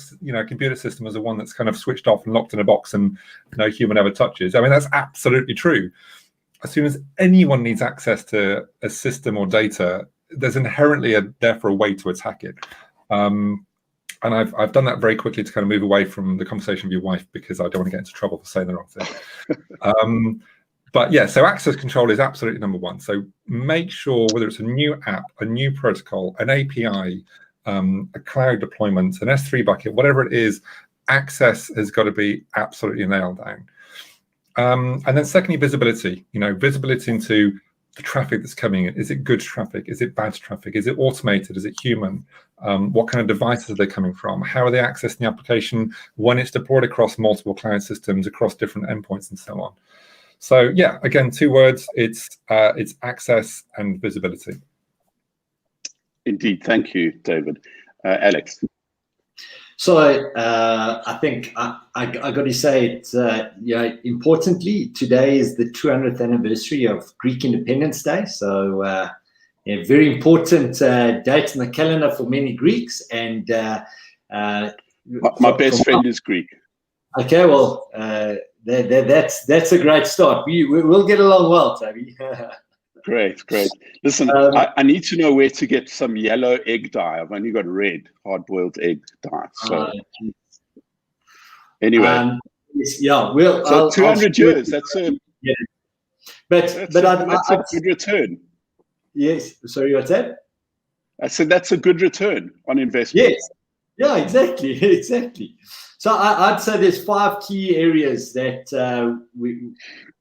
computer system is the one that's kind of switched off and locked in a box and no human ever touches. I mean, that's absolutely true. As soon as anyone needs access to a system or data, there's inherently therefore a way to attack it. And I've done that very quickly to kind of move away from the conversation with your wife, because I don't want to get into trouble for saying the wrong thing. But yeah, so access control is absolutely number one. So make sure, whether it's a new app, a new protocol, an API, a cloud deployment, an S3 bucket, whatever it is, access has got to be absolutely nailed down. And then secondly, visibility, visibility into the traffic that's coming in. Is it good traffic? Is it bad traffic? Is it automated? Is it human? What kind of devices are they coming from? How are they accessing the application when it's deployed across multiple cloud systems, across different endpoints and so on? So yeah, again, 2 words, it's access and visibility. Indeed, thank you, David. Alex. So I think I got to say it. Importantly, today is the 200th anniversary of Greek Independence Day. So a very important date in the calendar for many Greeks. And my best friend is Greek. Okay, well, that's a great start. We'll get along well, Toby. Great. Listen, I need to know where to get some yellow egg dye. I've only got red hard-boiled egg dye. So anyway, so 200 years. That's a that's a good return. Yes. Sorry, what's that? I said that's a good return on investment. Yes. Yeah. Exactly. So I'd say there's 5 key areas that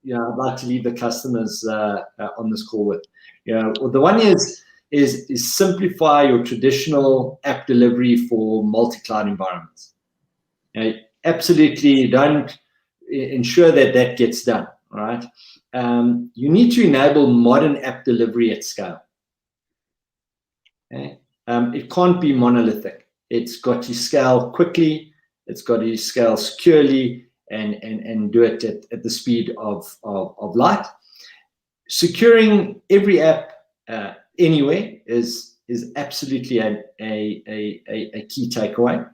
I'd like to leave the customers on this call with. The one is simplify your traditional app delivery for multi-cloud environments. Absolutely, don't ensure that gets done. All right. You need to enable modern app delivery at scale. Okay? It can't be monolithic. It's got to scale quickly. It's got to scale securely and do it at the speed of light. Securing every app anywhere is absolutely a key takeaway.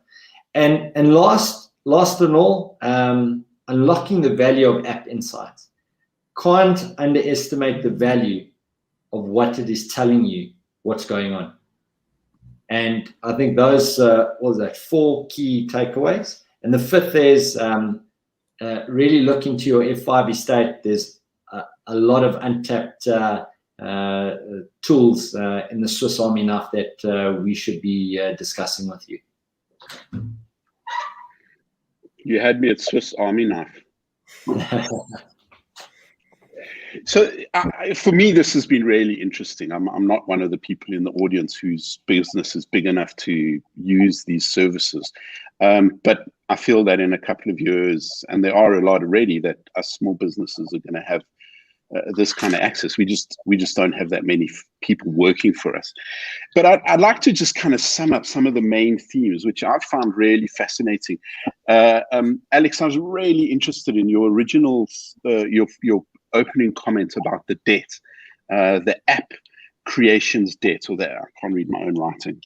And last and all, unlocking the value of app insights. Can't underestimate the value of what it is telling you what's going on. And I think those 4 key takeaways. And the 5th is really look into your F5 estate. There's a lot of untapped tools in the Swiss Army knife that we should be discussing with you. You had me at Swiss Army knife. So for me, this has been really interesting. I'm not one of the people in the audience whose business is big enough to use these services. But I feel that in a couple of years, and there are a lot already, that us small businesses are going to have this kind of access. We just don't have that many people working for us. But I'd like to just kind of sum up some of the main themes, which I've found really fascinating. Alex, I was really interested in your original, your opening comment about the debt, the app creation's debt, or that I can't read my own writing.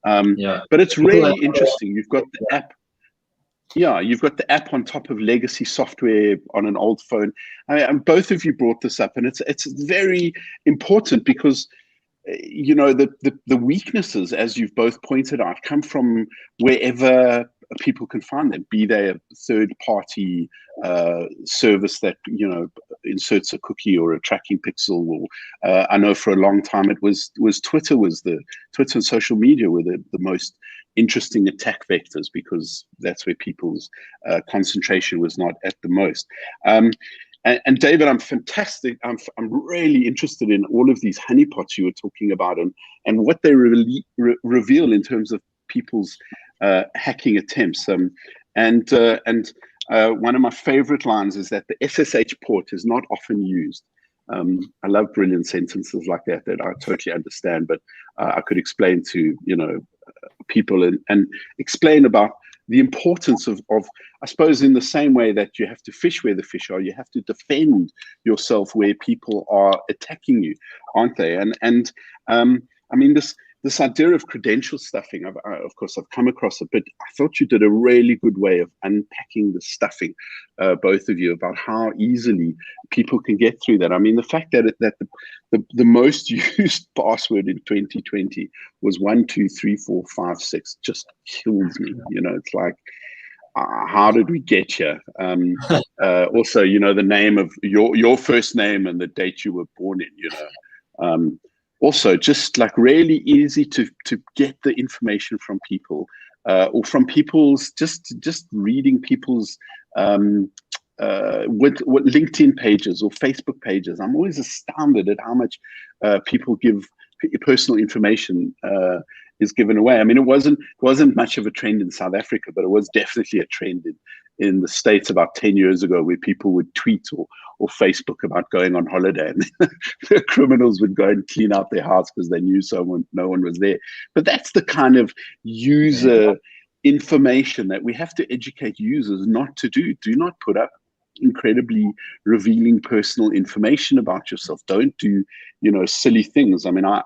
But it's really interesting. You've got the app. Yeah, you've got the app on top of legacy software on an old phone. And both of you brought this up, and it's very important because the weaknesses, as you've both pointed out, come from wherever people can find them, be they a third-party service that inserts a cookie or a tracking pixel, or I know for a long time it was Twitter Twitter and social media were the most interesting attack vectors, because that's where people's concentration was not at the most. And David, I'm really interested in all of these honeypots you were talking about, and what they really reveal in terms of people's hacking attempts. And one of my favorite lines is that the SSH port is not often used. I love brilliant sentences like that I totally understand, but I could explain to people and explain about the importance of, I suppose, in the same way that you have to fish where the fish are, you have to defend yourself where people are attacking you, aren't they? And I mean, this idea of credential stuffing, of course, I've come across it, but I thought you did a really good way of unpacking the stuffing, both of you, about how easily people can get through that. I mean, the fact that the most used password in 2020 was 123456 just kills me. It's like, how did we get here? Also, the name of your first name and the date you were born in. Also, just like really easy to get the information from people, or from people's just reading people's what LinkedIn pages or Facebook pages. I'm always astounded at how much people give personal information is given away. I mean, it wasn't much of a trend in South Africa, but it was definitely a trend in the States about 10 years ago, where people would tweet or Facebook about going on holiday, and the criminals would go and clean out their house because they knew no one was there. But that's the kind of user information that we have to educate users not to do. Do not put up incredibly revealing personal information about yourself. Don't do, silly things. I mean, I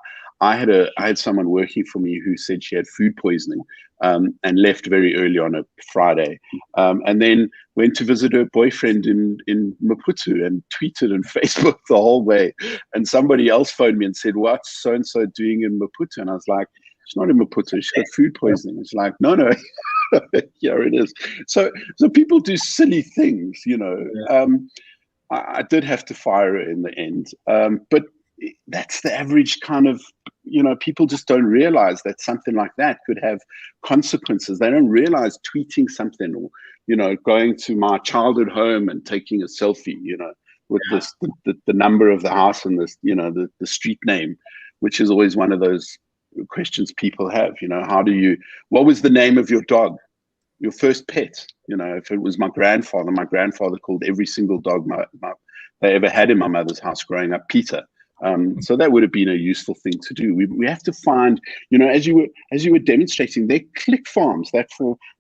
had someone working for me who said she had food poisoning, and left very early on a Friday, and then went to visit her boyfriend in Maputo and tweeted on Facebook the whole way. And somebody else phoned me and said, "What's so and so doing in Maputo?" And I was like, "She's not in Maputo. She's got food poisoning." It's like, no. Here it is. So people do silly things, I did have to fire her in the end, but that's the average kind of, people just don't realize that something like that could have consequences. They don't realize tweeting something, or going to my childhood home and taking a selfie, with the number of the house and this, the street name, which is always one of those questions people have. What was the name of your dog, your first pet? If it was my grandfather called every single dog they ever had in my mother's house growing up Peter. So that would have been a useful thing to do. We have to find, as you were demonstrating, they're click farms that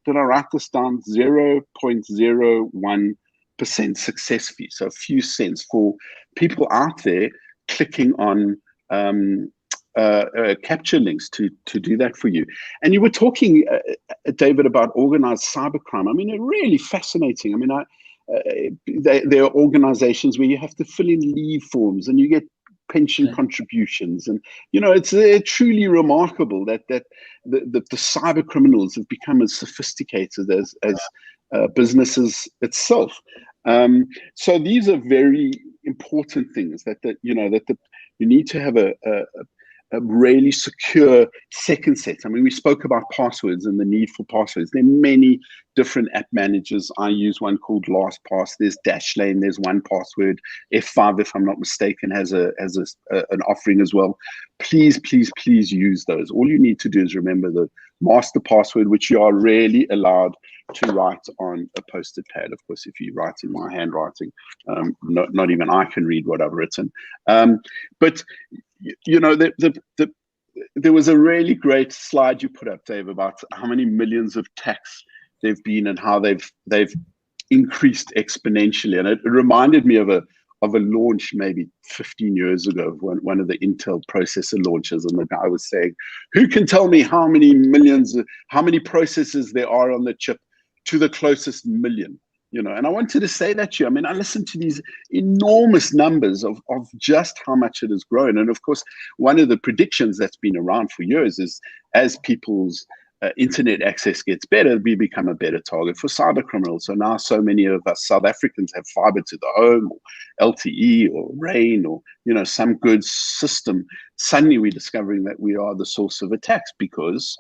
did I write this down, 0.01% success fee, so a few cents for people out there clicking on capture links to do that for you. And you were talking, David, about organized cybercrime. I mean, it's really fascinating. I mean, there are organizations where you have to fill in leave forms and you get pension contributions, and it's truly remarkable that the cyber criminals have become as sophisticated as businesses itself. So these are very important things that you need to have a really secure second set. I mean, we spoke about passwords and the need for passwords. There are many different app managers. I use one called LastPass. There's Dashlane. There's 1Password. F5, if I'm not mistaken, has an offering as well. Please, please, please use those. All you need to do is remember the master password, which you are really allowed to write on a post-it pad. Of course, if you write in my handwriting, not even I can read what I've written. But there was a really great slide you put up, Dave, about how many millions of attacks there've been and how they've increased exponentially. And it reminded me of a launch maybe 15 years ago, one of the Intel processor launches, and the guy was saying, "Who can tell me how many processors there are on the chip to the closest million?" And I wanted to say that to you. I mean, I listened to these enormous numbers of just how much it has grown. And of course, one of the predictions that's been around for years is as people's internet access gets better, we become a better target for cyber criminals. So now so many of us South Africans have fiber to the home, or LTE, or RAIN, or some good system. Suddenly we're discovering that we are the source of attacks because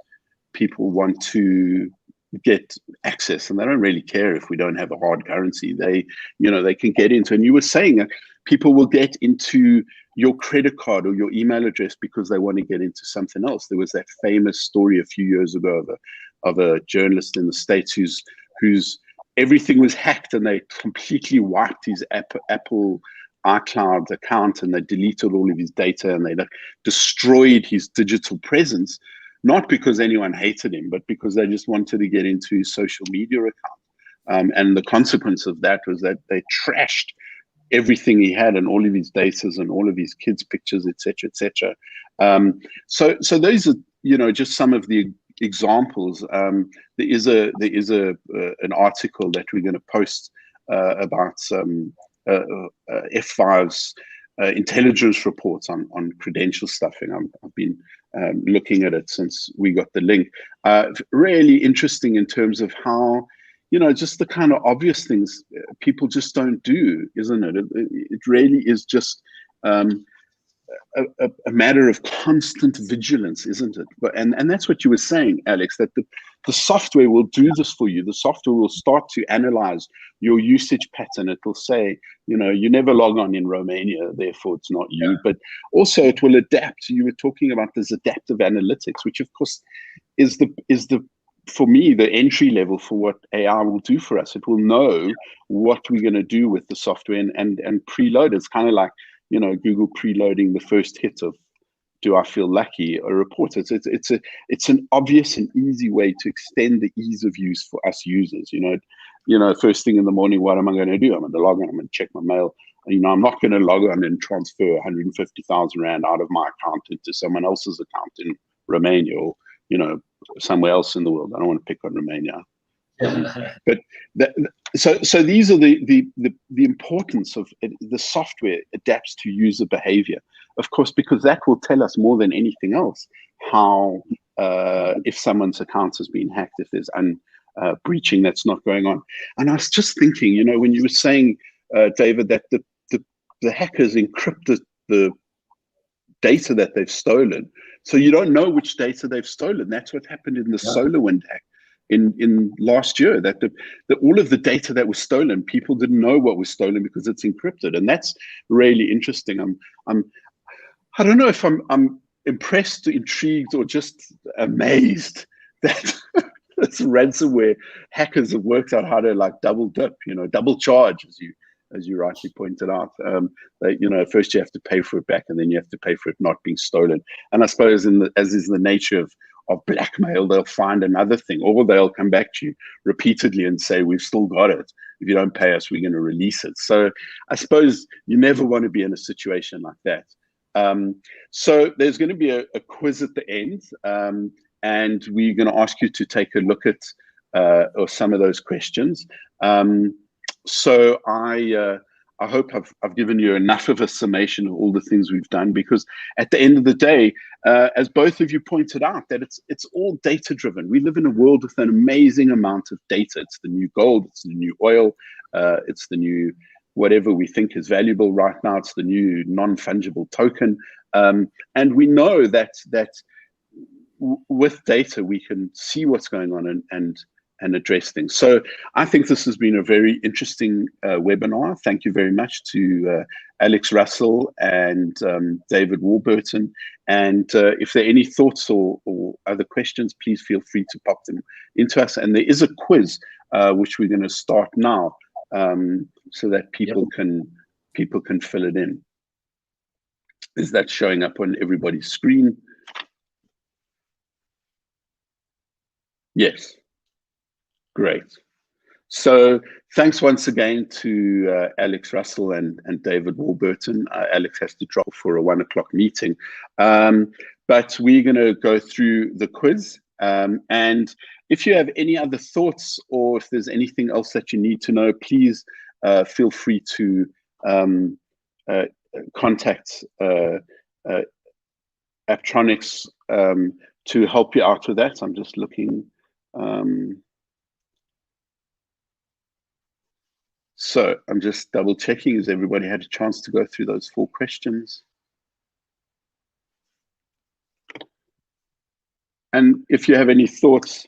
people want to get access, and they don't really care if we don't have a hard currency. They can get into, and you were saying that people will get into your credit card or your email address because they want to get into something else. There was that famous story a few years ago of a journalist in the States whose everything was hacked, and they completely wiped his Apple iCloud account, and they deleted all of his data, and they destroyed his digital presence. Not because anyone hated him, but because they just wanted to get into his social media account. And the consequence of that was that they trashed everything he had and all of his datas and all of his kids' pictures, etc., etc. So those are, you know, just some of the examples. There is an article that we're going to post about F5's intelligence reports on credential stuffing. I've been looking at it since we got the link. Really interesting in terms of how, you know, just the kind of obvious things people just don't do, isn't it? It really is just a matter of constant vigilance, isn't it? And that's what you were saying, Alex, that the software will do this for you. The software will start to analyze your usage pattern. It will say, you know, you never log on in Romania, therefore it's not you. But also it will adapt. You were talking about this adaptive analytics, which of course is the for me, the entry level for what AI will do for us. It will know what we're going to do with the software and preload. It's kind of like, you know, Google preloading the first hit of "Do I Feel Lucky?" a report. It's an obvious and easy way to extend the ease of use for us users. You know, first thing in the morning, what am I going to do? I'm going to log on. I'm going to check my mail. You know, I'm not going to log on and transfer 150,000 Rand out of my account into someone else's account in Romania or, you know, somewhere else in the world. I don't want to pick on Romania. But so these are the importance of it. The software adapts to user behavior, of course, because that will tell us more than anything else how if someone's account has been hacked, if there's breaching that's not going on. And I was just thinking, you know, when you were saying, David, that the hackers encrypted the data that they've stolen, so you don't know which data they've stolen. That's what happened in the SolarWind hack in last year, that all of the data that was stolen, people didn't know what was stolen because it's encrypted. And that's really interesting. I don't know if I'm impressed, intrigued, or just amazed that this ransomware hackers have worked out how to like double dip, you know, double charge, as you rightly pointed out. You know, first you have to pay for it back, and then you have to pay for it not being stolen. And I suppose as is the nature of blackmail, they'll find another thing, or they'll come back to you repeatedly and say, we've still got it. If you don't pay us, we're going to release it. So I suppose you never want to be in a situation like that. So there's going to be a quiz at the end, and we're going to ask you to take a look at or some of those questions. So I hope I've given you enough of a summation of all the things we've done, because at the end of the day, as both of you pointed out, that it's all data driven. We live in a world with an amazing amount of data. It's the new gold, it's the new oil, it's the new whatever we think is valuable right now. It's the new non-fungible token, and we know that with data we can see what's going on and address things. So I think this has been a very interesting webinar. Thank you very much to Alex Russell and David Warburton. And if there are any thoughts or other questions, please feel free to pop them into us. And there is a quiz which we're going to start now, so that people can fill it in. Is that showing up on everybody's screen? Yes. Great. So thanks once again to Alex Russell and David Warburton. Alex has to drop for a 1 o'clock meeting. But we're going to go through the quiz. And if you have any other thoughts, or if there's anything else that you need to know, please feel free to contact Aptronics to help you out with that. I'm just looking. So I'm just double checking, has everybody had a chance to go through those 4 questions? And if you have any thoughts,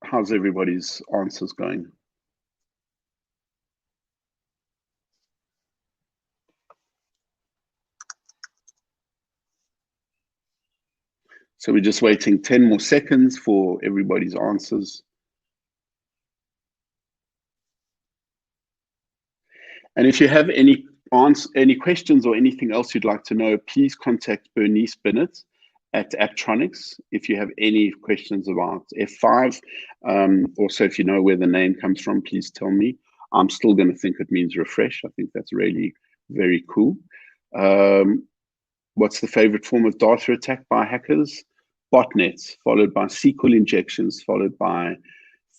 how's everybody's answers going? So we're just waiting 10 more seconds for everybody's answers. And if you have any answer any questions or anything else you'd like to know, please contact Bernice Bennett at Aptronics if you have any questions about F5. Also, if you know where the name comes from, please tell me. I'm still going to think it means refresh. I think that's really very cool. What's the favorite form of data attack by hackers? Botnets, followed by SQL injections, followed by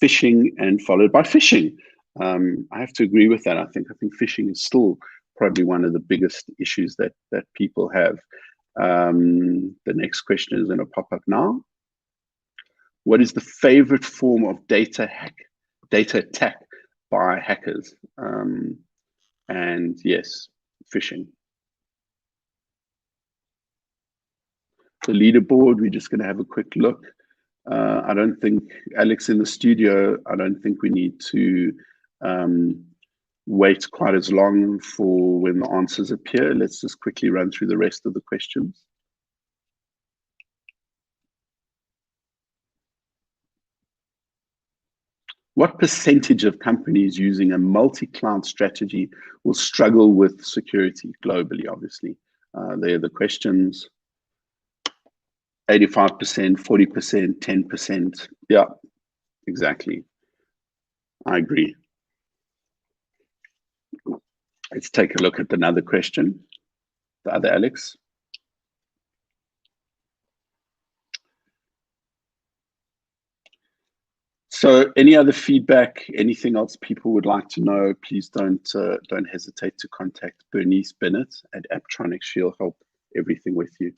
phishing, and followed by phishing. I have to agree with that. I think phishing is still probably one of the biggest issues that people have. The next question is going to pop up now. What is the favorite form of data attack by hackers? And yes, phishing. The leaderboard, we're just going to have a quick look. I don't think, Alex, in the studio, I don't think we need to wait quite as long for when the answers appear. Let's just quickly run through the rest of the questions. What percentage of companies using a multi-cloud strategy will struggle with security globally, obviously? They're the questions. 85%, 40%, 10%. Yeah, exactly. I agree. Let's take a look at another question. The other Alex. So any other feedback, anything else people would like to know, please don't hesitate to contact Bernice Bennett at Aptronics. She'll help everything with you.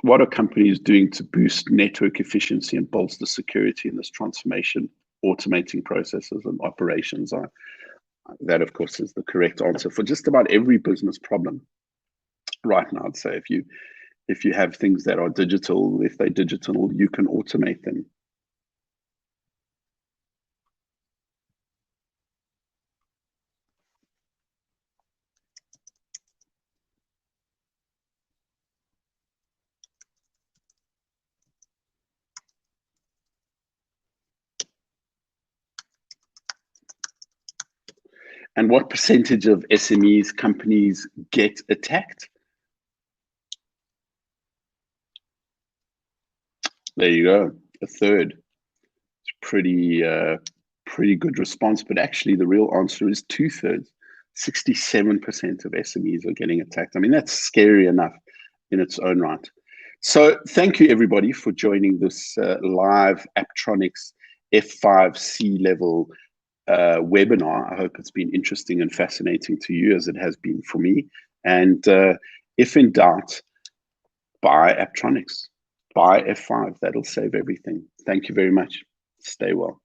What are companies doing to boost network efficiency and bolster security in this transformation, automating processes and operations? That, of course, is the correct answer for just about every business problem right now. I'd say if you have things that are digital, if they're digital, you can automate them. And what percentage of SMEs companies get attacked? There you go, a third. It's pretty good response, but actually the real answer is 2/3. 67% of SMEs are getting attacked. I mean, that's scary enough in its own right. So thank you everybody for joining this live Aptronics F5 C-level webinar. I hope it's been interesting and fascinating to you as it has been for me. And if in doubt, buy Aptronics, buy F5. That'll save everything. Thank you very much. Stay well.